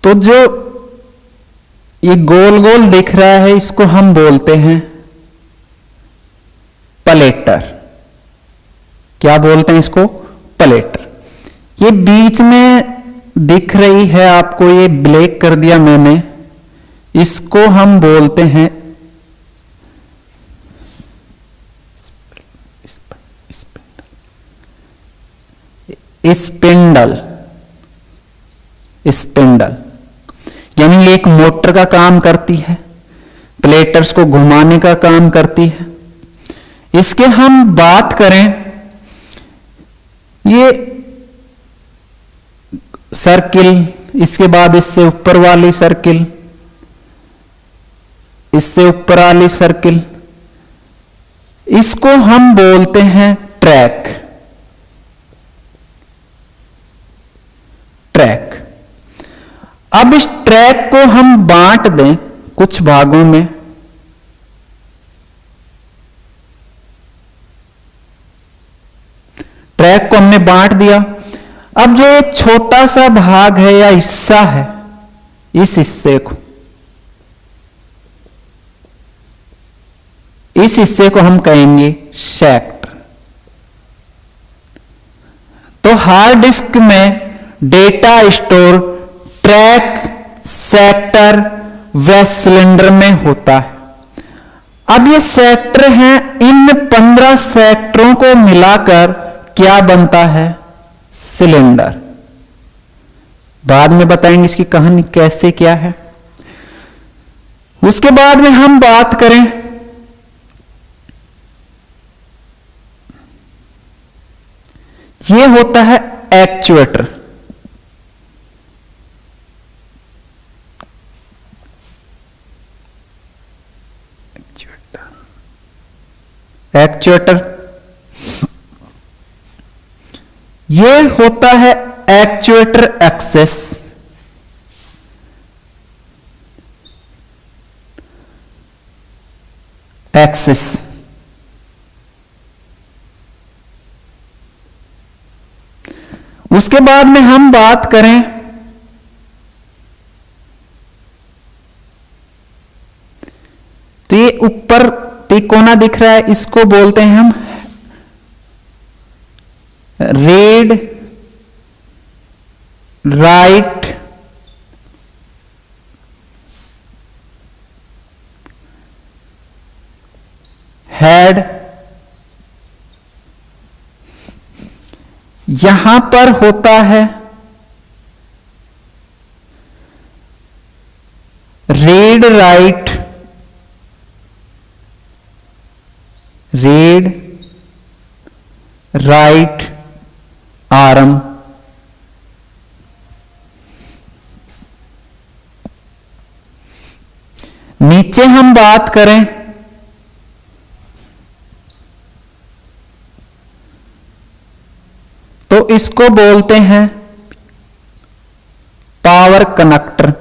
तो जो ये गोल गोल दिख रहा है इसको हम बोलते हैं प्लेटर। क्या बोलते हैं इसको? प्लेटर। ये बीच में दिख रही है आपको, ये ब्लैक कर दिया मैंने, इसको हम बोलते हैं स्पिंडल। स्पिंडल यानी एक मोटर का काम करती है, प्लेटर्स को घुमाने का काम करती है। इसके हम बात करें, ये सर्किल, इसके बाद इससे ऊपर वाली सर्किल, इससे ऊपर वाली सर्किल, इसको हम बोलते हैं ट्रैक। ट्रैक। अब इस ट्रैक को हम बांट दें कुछ भागों में, ट्रैक को हमने बांट दिया। अब जो एक छोटा सा भाग है या हिस्सा है, इस हिस्से को हम कहेंगे सेक्टर। तो हार्ड डिस्क में डेटा स्टोर ट्रैक, सेक्टर व सिलेंडर में होता है। अब ये सेक्टर हैं, इन 15 सेक्टरों को मिलाकर क्या बनता है? सिलेंडर। बाद में बताएंगे इसकी कहानी कैसे क्या है। उसके बाद में हम बात करें ये होता है एक्चुएटर। एक्चुएटर ये होता है एक्चुएटर एक्सेस। उसके बाद में हम बात करें तो ये ऊपर तिकोना दिख रहा है, इसको बोलते हैं हम रीड राइट हेड। यहां पर होता है रीड राइट आर्म। नीचे हम बात करें तो इसको बोलते हैं पावर कनेक्टर।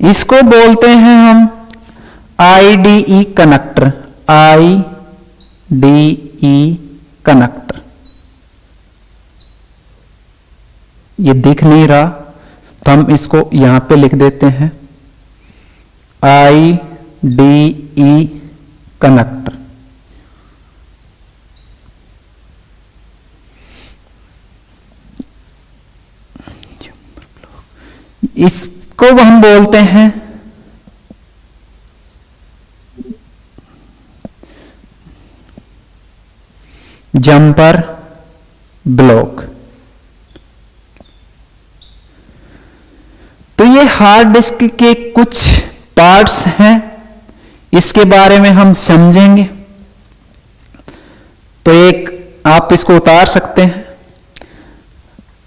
इसको बोलते हैं हम आईडीई कनेक्टर। IDE connector. ये दिख नहीं रहा तो हम इसको यहां पे लिख देते हैं आईडीई कनेक्टर। इसको हम बोलते हैं जंपर ब्लॉक। तो ये हार्ड डिस्क के कुछ पार्ट्स हैं, इसके बारे में हम समझेंगे। तो एक आप इसको उतार सकते हैं।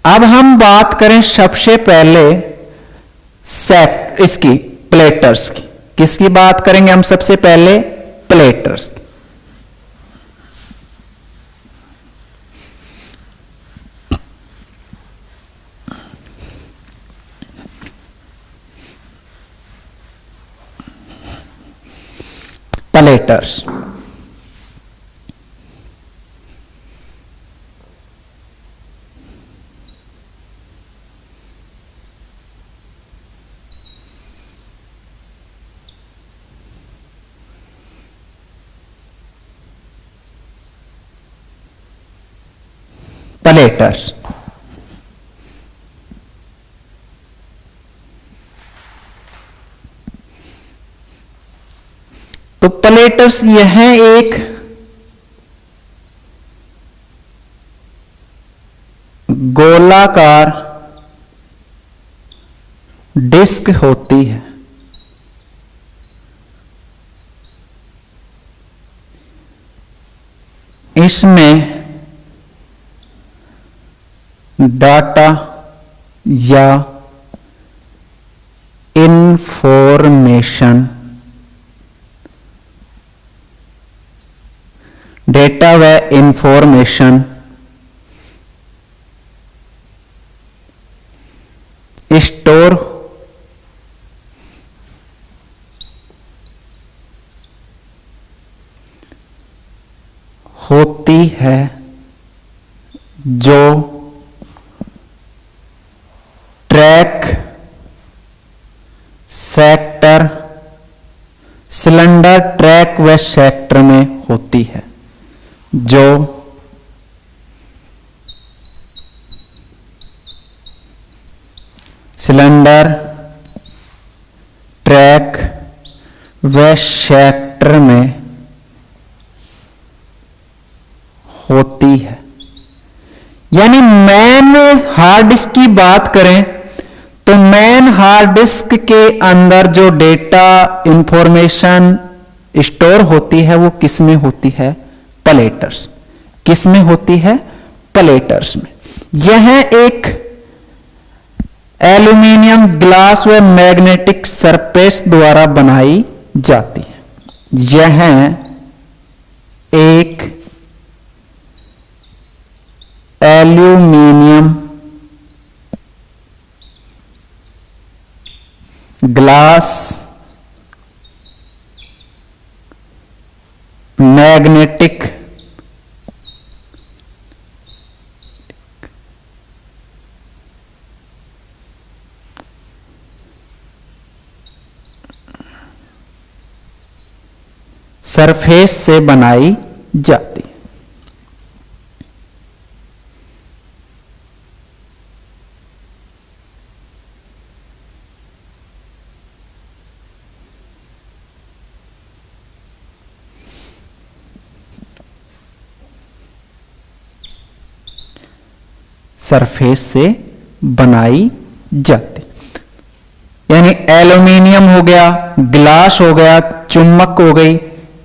अब हम बात करें सबसे पहले इसकी प्लेटर्स की। किसकी बात करेंगे हम सबसे पहले? प्लेटर्स की। प्लेटर्स प्लेटर्स तो प्लेटर्स यह एक गोलाकार डिस्क होती है। इसमें डाटा या इंफॉर्मेशन, डेटा व इंफॉर्मेशन स्टोर होती है जो ट्रैक सेक्टर सिलेंडर ट्रैक व सेक्टर में होती है, जो सिलेंडर ट्रैक व सेक्टर में होती है। यानी मेन हार्ड डिस्क की बात करें तो मेन हार्ड डिस्क के अंदर जो डेटा इंफॉर्मेशन स्टोर होती है वो किस में होती है? प्लेटर्स। किस में होती है? प्लेटर्स में। यह एक एल्यूमिनियम ग्लास व मैग्नेटिक सरफेस द्वारा बनाई जाती है। यह एक एल्यूमिनियम ग्लास मैग्नेटिक सरफेस से बनाई जाती है। सरफेस से बनाई जाती, यानी एल्यूमिनियम हो गया, ग्लास हो गया, चुंबक हो गई,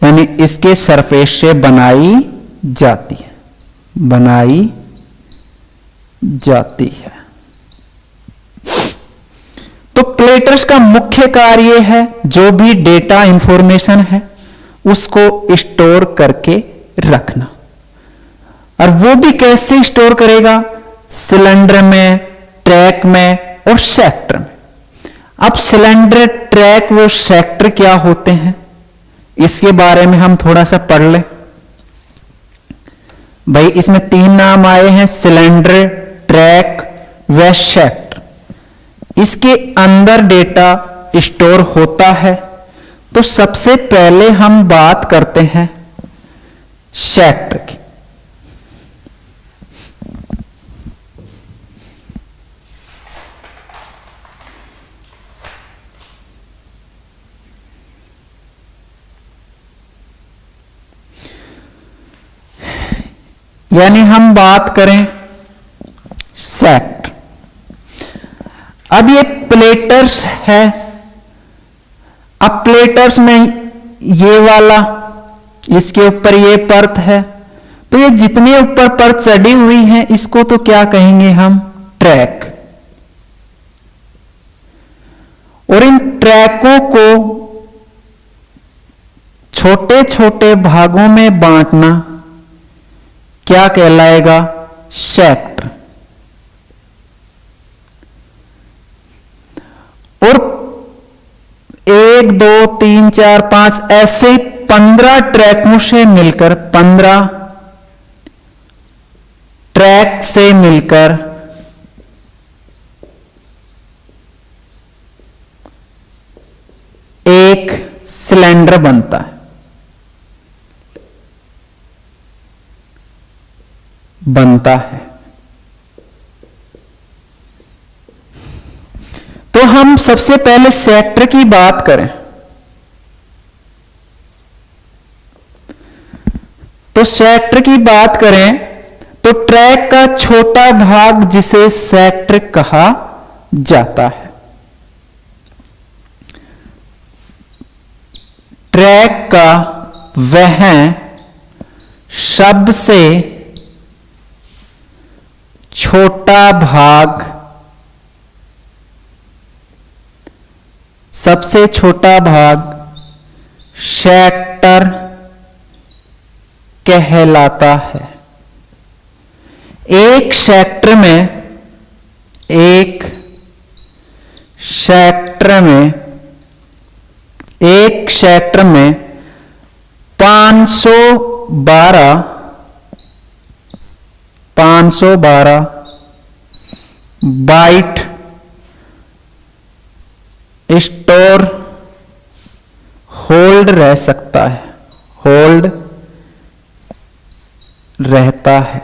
यानी इसके सरफेस से बनाई जाती है, बनाई जाती है। तो प्लेटर्स का मुख्य कार्य है जो भी डेटा इंफॉर्मेशन है उसको स्टोर करके रखना। और वो भी कैसे स्टोर करेगा? सिलेंडर में, ट्रैक में और सेक्टर में। अब सिलेंडर, ट्रैक व सेक्टर क्या होते हैं इसके बारे में हम थोड़ा सा पढ़ लें। भाई इसमें 3 नाम आए हैं, सिलेंडर, ट्रैक व सेक्टर। इसके अंदर डेटा स्टोर होता है। तो सबसे पहले हम बात करते हैं सेक्टर की। यानी हम बात करें सेक्टर। अब ये प्लेटर्स है। अब प्लेटर्स में ये वाला, इसके ऊपर ये परत है, तो ये जितने ऊपर परत चढ़ी हुई है इसको तो क्या कहेंगे हम? ट्रैक। और इन ट्रैकों को छोटे छोटे भागों में बांटना क्या कहलाएगा? सेक्टर। और 1 2 3 4 5 ऐसे 15 ट्रैकों से मिलकर 15 ट्रैक से मिलकर एक सिलेंडर बनता है, बनता है। तो हम सबसे पहले सेक्टर की बात करें तो सेक्टर की बात करें तो ट्रैक का छोटा भाग जिसे सेक्टर कहा जाता है। ट्रैक का वह सबसे छोटा भाग, सबसे छोटा भाग सेक्टर कहलाता है। एक सेक्टर में, एक सेक्टर में, एक सेक्टर में 512 512 बाइट स्टोर होल्ड रह सकता है, होल्ड रहता है,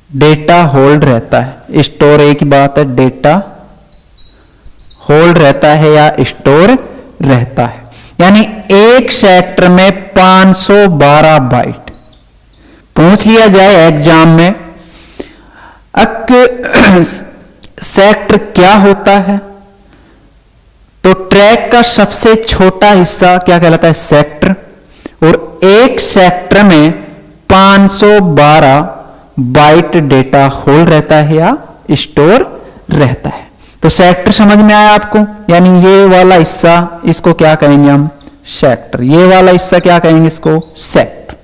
डेटा होल्ड रहता है। स्टोर एक ही बात है, डेटा होल्ड रहता है या स्टोर रहता है। यानी एक सेक्टर में 512 बाइट पूछ लिया जाए एग्जाम में, सेक्टर क्या होता है, तो ट्रैक का सबसे छोटा हिस्सा क्या कहलाता है, सेक्टर। और एक सेक्टर में 512 बाइट डेटा होल्ड रहता है या स्टोर रहता है। तो सेक्टर समझ में आया आपको, यानी ये वाला हिस्सा इसको क्या कहेंगे हम, सेक्टर। ये वाला हिस्सा क्या कहेंगे, इसको सेक्टर।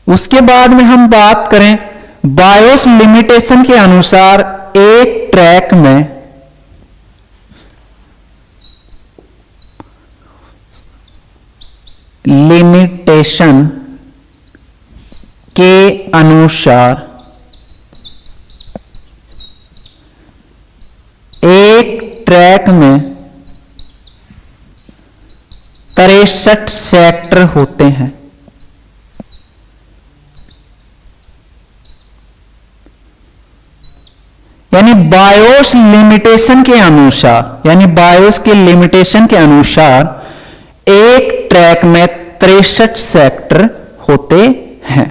उसके बाद में हम बात करें बायोस लिमिटेशन के अनुसार एक ट्रैक में लिमिटेशन के अनुसार एक ट्रैक में 63 सेक्टर होते हैं। यानी बायोस लिमिटेशन के अनुसार, यानी बायोस के लिमिटेशन के अनुसार एक ट्रैक में 63 सेक्टर होते हैं।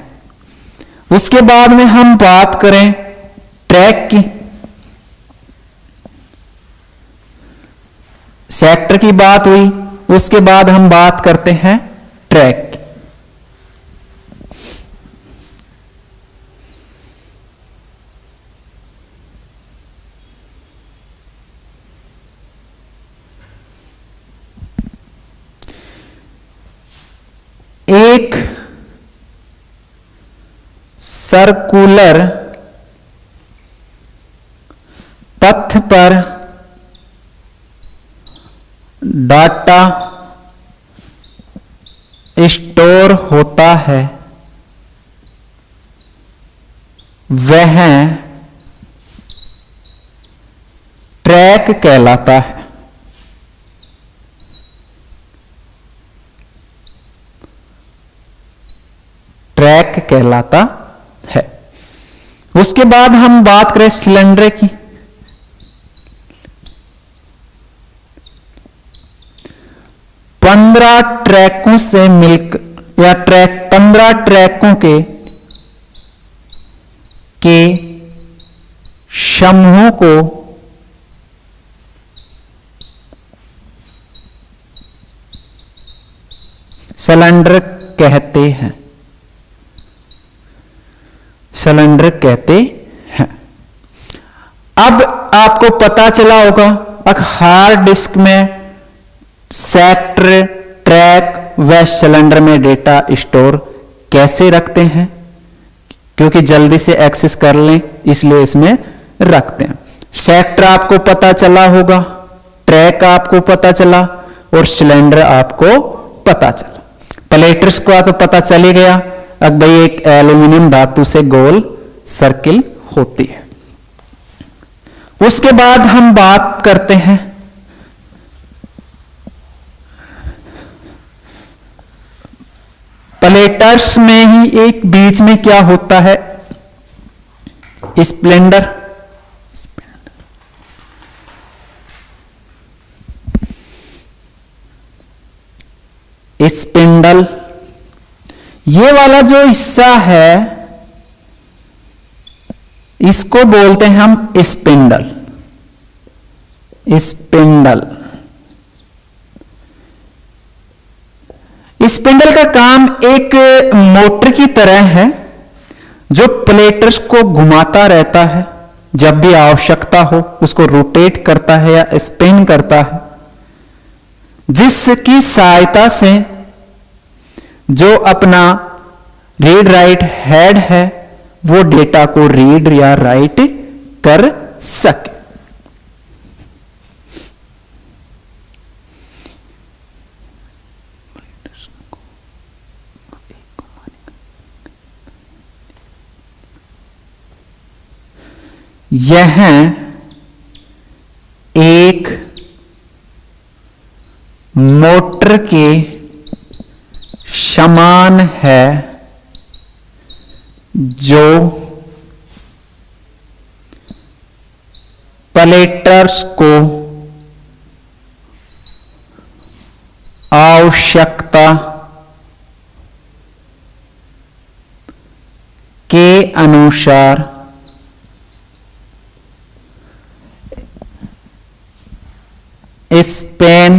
उसके बाद में हम बात करें ट्रैक की, सेक्टर की बात हुई, उसके बाद हम बात करते हैं ट्रैक की। एक सर्कुलर पथ पर डाटा स्टोर होता है, वह ट्रैक कहलाता है। ट्रैक कहलाता है। उसके बाद हम बात करें सिलेंडर की, पंद्रह ट्रैकों से मिलकर या 15 ट्रैकों के समूह को सिलेंडर कहते हैं, सिलेंडर कहते हैं। अब आपको पता चला होगा हार्ड डिस्क में सेक्टर, ट्रैक व सिलेंडर में डेटा स्टोर कैसे रखते हैं, क्योंकि जल्दी से एक्सेस कर लें इसलिए इसमें रखते हैं। सेक्टर आपको पता चला होगा, ट्रैक आपको पता चला और सिलेंडर आपको पता चला। प्लेटर्स को तो पता चल ही गया, अब भाई एक एल्यूमिनियम धातु से गोल सर्किल होती है। उसके बाद हम बात करते हैं प्लेटर्स में ही एक बीच में क्या होता है, स्प्लेंडर। स्पिंडल, ये वाला जो हिस्सा है इसको बोलते हैं हम स्पिंडल। स्पिंडल, स्पिंडल का काम एक मोटर की तरह है जो प्लेटर्स को घुमाता रहता है, जब भी आवश्यकता हो उसको रोटेट करता है या स्पिन करता है, जिसकी सहायता से जो अपना रीड राइट हेड है वो डेटा को रीड या राइट कर सके। यह एक मोटर के समान है जो प्लेटर्स को आवश्यकता के अनुसार स्पिन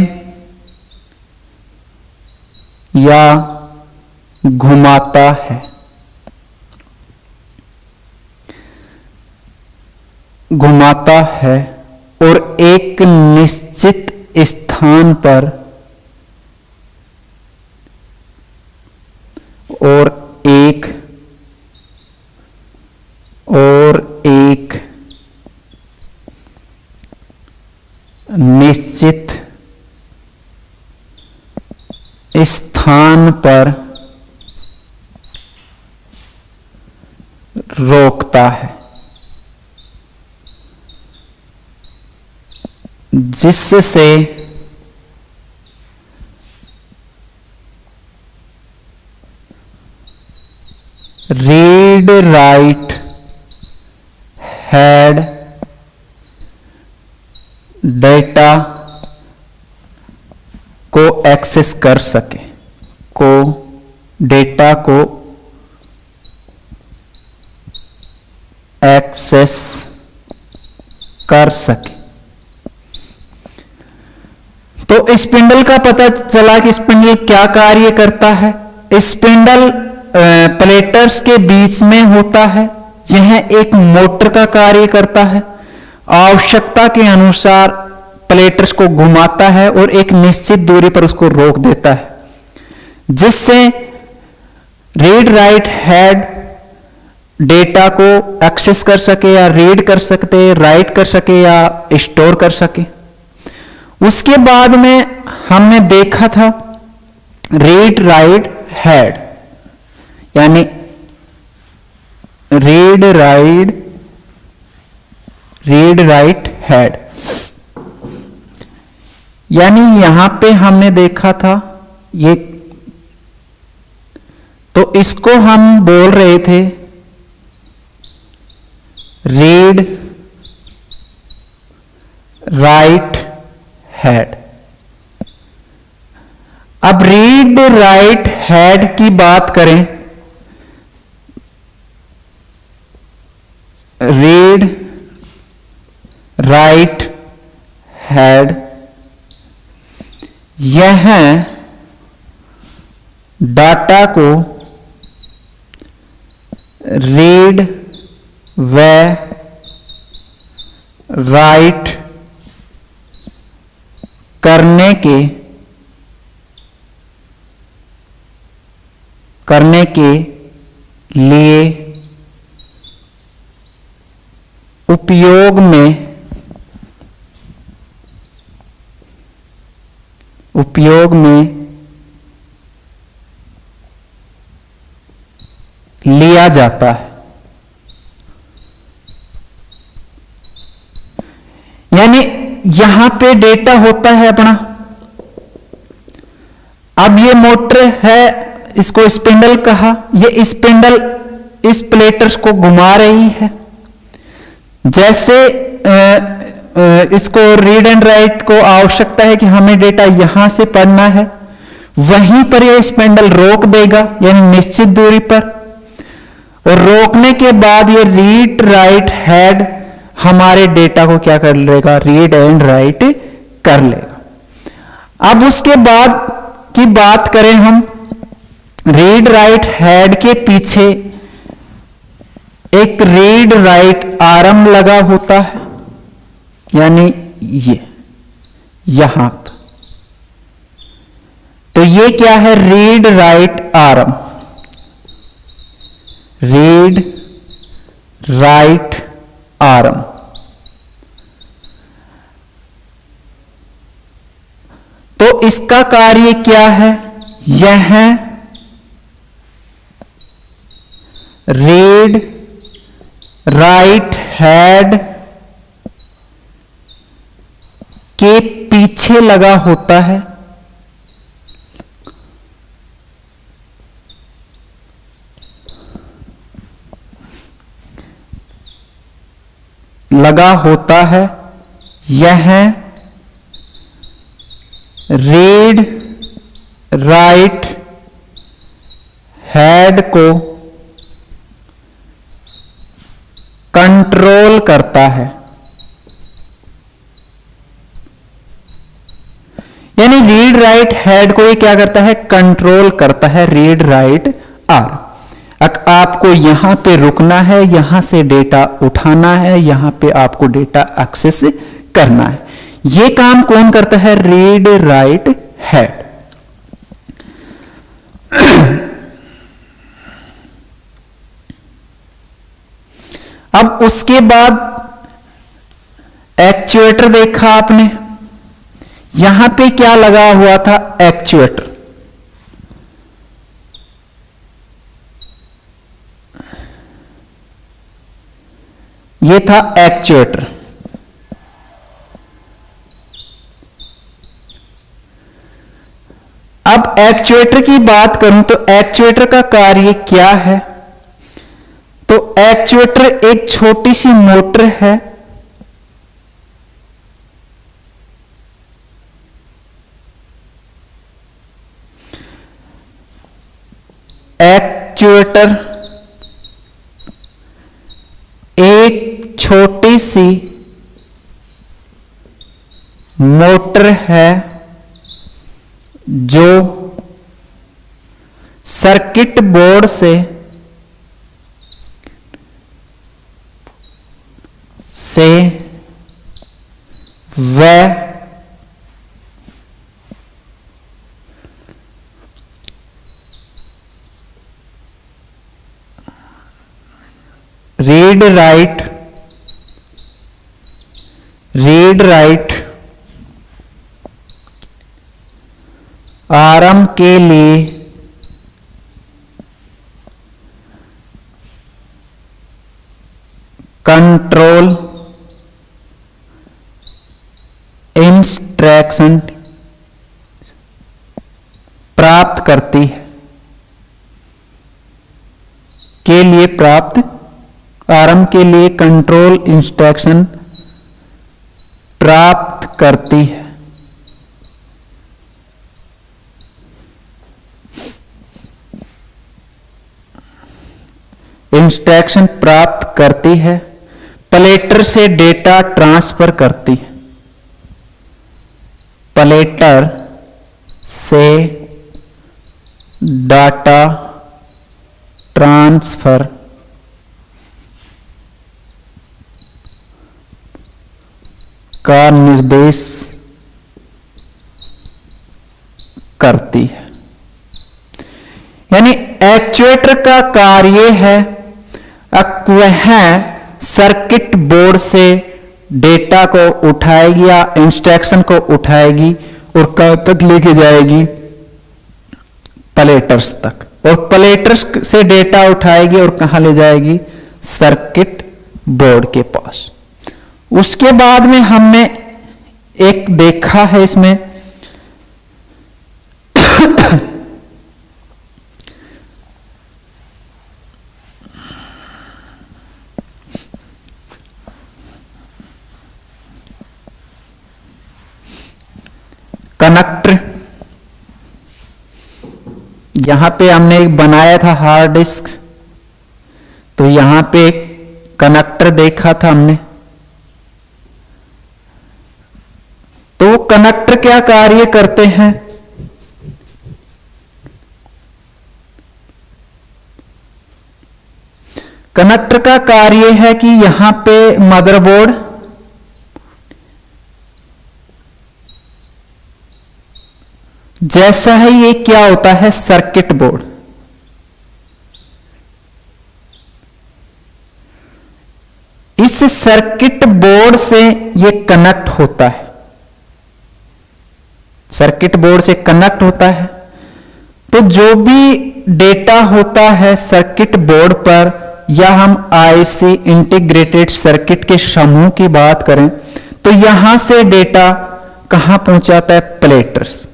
या घुमाता है। घुमाता है और एक निश्चित स्थान पर और एक निश्चित स्थान पर रोकता है, जिससे रीड राइट हेड डेटा को एक्सेस कर सके, डेटा को एक्सेस कर सके। तो स्पिंडल का पता चला कि स्पिंडल क्या कार्य करता है। स्पिंडल प्लेटर्स के बीच में होता है। यह एक मोटर का कार्य करता है, आवश्यकता के अनुसार प्लेटर्स को घुमाता है और एक निश्चित दूरी पर उसको रोक देता है, जिससे रीड राइट हेड डेटा को एक्सेस कर सके या रीड कर सकते, राइट कर सके या स्टोर कर सके। उसके बाद में हमने देखा था रीड राइट हेड, यानी रीड राइट हेड, यानी यहां पे हमने देखा था ये, तो इसको हम बोल रहे थे रीड राइट हेड। अब रीड राइट हेड की बात करें, रीड राइट हेड यह डाटा को रीड व राइट करने के लिए उपयोग में लिया जाता है। यानी यहां पे डेटा होता है अपना। अब ये मोटर है, इसको स्पिंडल कहा। ये स्पिंडल इस प्लेटर्स को घुमा रही है। जैसे इसको रीड एंड राइट को आवश्यकता है कि हमें डेटा यहां से पढ़ना है, वहीं पर यह स्पिंडल रोक देगा, यानी निश्चित दूरी पर। और रोकने के बाद ये रीड राइट हेड हमारे डेटा को क्या कर लेगा, रीड एंड राइट कर लेगा। अब उसके बाद की बात करें हम, रीड राइट हेड के पीछे एक रीड राइट आर्म लगा होता है, यानी ये यहां पर। तो ये क्या है, read write arm, read write arm. तो इसका कार्य क्या है, यह रीड राइट हेड के पीछे लगा होता है, यह रीड राइट हेड को कंट्रोल करता है। यानी रीड राइट हेड को ये क्या करता है, कंट्रोल करता है, रीड राइट आर। आपको यहां पे रुकना है, यहां से डेटा उठाना है, यहां पे आपको डेटा एक्सेस करना है। ये काम कौन करता है, रीड राइट हेड। अब उसके बाद एक्चुएटर देखा आपने, यहां पे क्या लगा हुआ था, एक्चुएटर। ये था एक्चुएटर। अब एक्चुएटर की बात करूं तो एक्चुएटर का कार्य क्या है, तो एक्चुएटर एक छोटी सी मोटर है, एक्चुएटर एक छोटी सी मोटर है जो सर्किट बोर्ड से वह रीड राइट आरएम के लिए कंट्रोल इंस्ट्रक्शन प्राप्त करती है, के लिए आरएम के लिए कंट्रोल इंस्ट्रक्शन प्राप्त करती है। इंस्ट्रक्शन प्राप्त करती है, प्लेटर से डेटा ट्रांसफर करती है, प्लेटर से डाटा ट्रांसफर का निर्देश करती है। यानी एक्चुएटर का कार्य है वह सर्किट बोर्ड से डेटा को उठाएगी या इंस्ट्रक्शन को उठाएगी और कहां तक लेके जाएगी, प्लेटर्स तक, और प्लेटर्स से डेटा उठाएगी और कहां ले जाएगी, सर्किट बोर्ड के पास। उसके बाद में हमने एक देखा है इसमें कनेक्टर। यहां पे हमने एक बनाया था हार्ड डिस्क, तो यहां पे एक कनेक्टर देखा था हमने। तो कनेक्टर क्या कार्य करते हैं, कनेक्टर का कार्य है कि यहां पे मदरबोर्ड जैसा है, ये क्या होता है, सर्किट बोर्ड। इस सर्किट बोर्ड से ये कनेक्ट होता है, सर्किट बोर्ड से कनेक्ट होता है। तो जो भी डेटा होता है सर्किट बोर्ड पर, या हम आईसी इंटीग्रेटेड सर्किट के समूह की बात करें तो यहां से डेटा कहां पहुंचाता है, प्लेटर्स,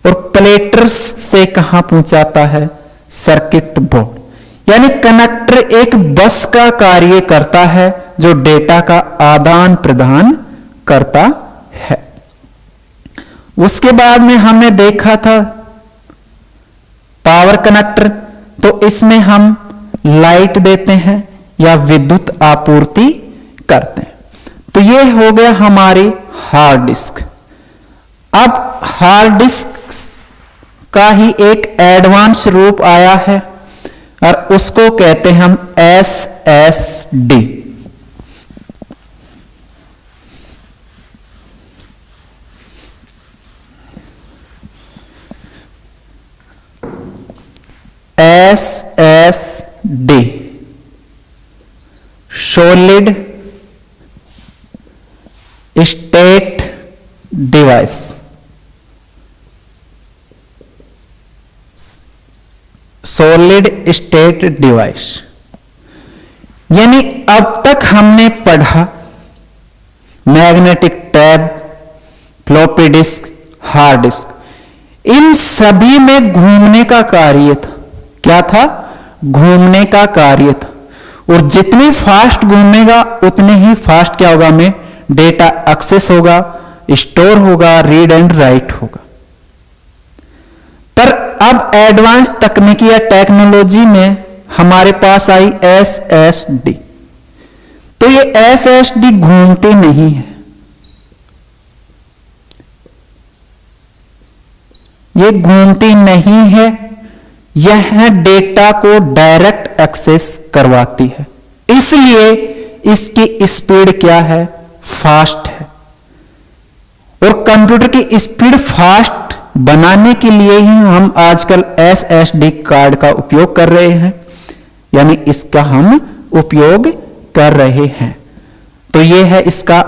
और प्लेटर्स से कहां पहुंचाता है, सर्किट बोर्ड। यानी कनेक्टर एक बस का कार्य करता है जो डेटा का आदान प्रदान करता है। उसके बाद में हमने देखा था पावर कनेक्टर, तो इसमें हम लाइट देते हैं या विद्युत आपूर्ति करते हैं। तो ये हो गया हमारी हार्ड डिस्क। अब हार्ड डिस्क का ही एक एडवांस रूप आया है और उसको कहते हैं हम SSD। SSD solid state device. Solid state device यानी अब तक हमने पढ़ा magnetic tape, floppy disk, hard disk, इन सभी में घूमने का कार्य था। क्या था? घूमने का कार्य था। और जितनी फास्ट घूमेगा उतने ही फास्ट क्या होगा, में डेटा एक्सेस होगा, स्टोर होगा, रीड एंड राइट होगा। पर अब एडवांस तकनीकी या टेक्नोलॉजी में हमारे पास आई SSD। तो ये SSD घूमती नहीं है, ये घूमती नहीं है, यह डेटा को डायरेक्ट एक्सेस करवाती है। इसलिए इसकी स्पीड क्या है, फास्ट है। और कंप्यूटर की स्पीड फास्ट बनाने के लिए ही हम आजकल SSD कार्ड का उपयोग कर रहे हैं, यानी इसका हम उपयोग कर रहे हैं। तो ये है इसका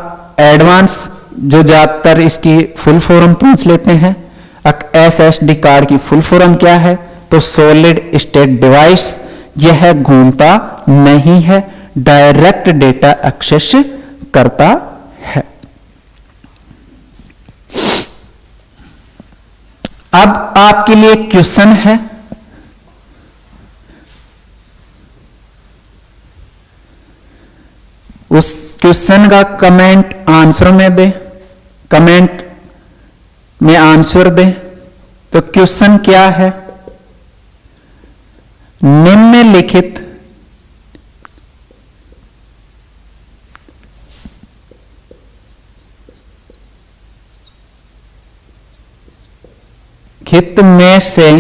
एडवांस, जो ज्यादातर इसकी फुल फॉर्म पूछ लेते हैं। SSD कार्ड की फुल फॉर्म क्या है? तो सॉलिड स्टेट डिवाइस। यह घूमता नहीं है, डायरेक्ट डेटा एक्सेस करता है। अब आपके लिए क्वेश्चन है, उस क्वेश्चन का कमेंट आंसर में दे, कमेंट में आंसर दे। तो क्वेश्चन क्या है? निम्नलिखित हित में से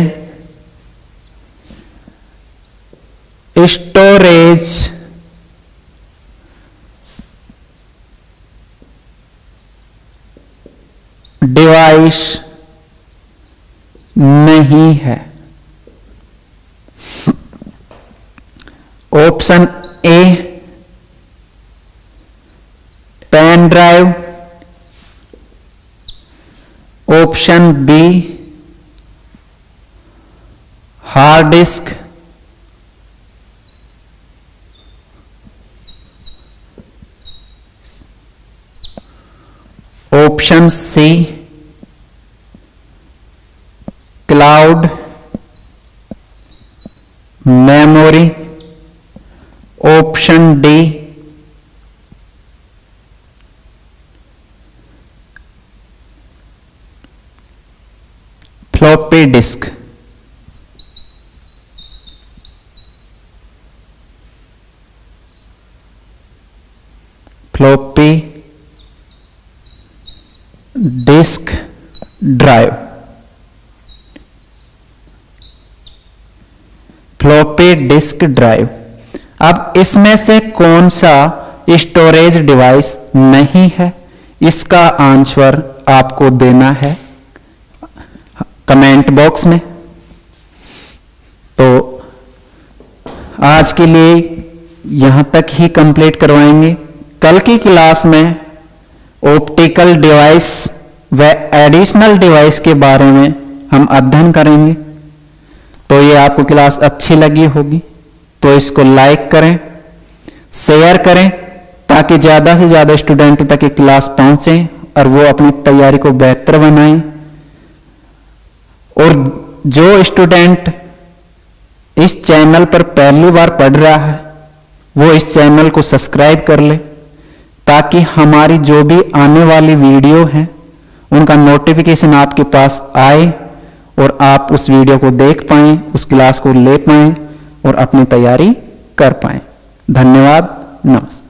स्टोरेज डिवाइस नहीं है। Option A pen drive, option B hard disk, option C cloud memory, option D floppy disk. Floppy disk drive, floppy disk drive. अब इसमें से कौन सा स्टोरेज डिवाइस नहीं है, इसका आंसर आपको देना है कमेंट बॉक्स में। तो आज के लिए यहां तक ही कंप्लीट करवाएंगे। कल की क्लास में ऑप्टिकल डिवाइस व एडिशनल डिवाइस के बारे में हम अध्ययन करेंगे। तो ये आपको क्लास अच्छी लगी होगी। तो इसको लाइक करें, शेयर करें, ताकि ज़्यादा से ज़्यादा स्टूडेंटों तक ये क्लास पहुंचे और वो अपनी तैयारी को बेहतर बनाएं। और जो स्टूडेंट इस चैनल पर पहली बार पढ़ रहा है वो इस चैनल को सब्सक्राइब कर ले, ताकि हमारी जो भी आने वाली वीडियो है उनका नोटिफिकेशन आपके पास आए और आप उस वीडियो को देख पाएं, उस क्लास को ले पाएं और अपनी तैयारी कर पाएं। धन्यवाद, नमस्ते।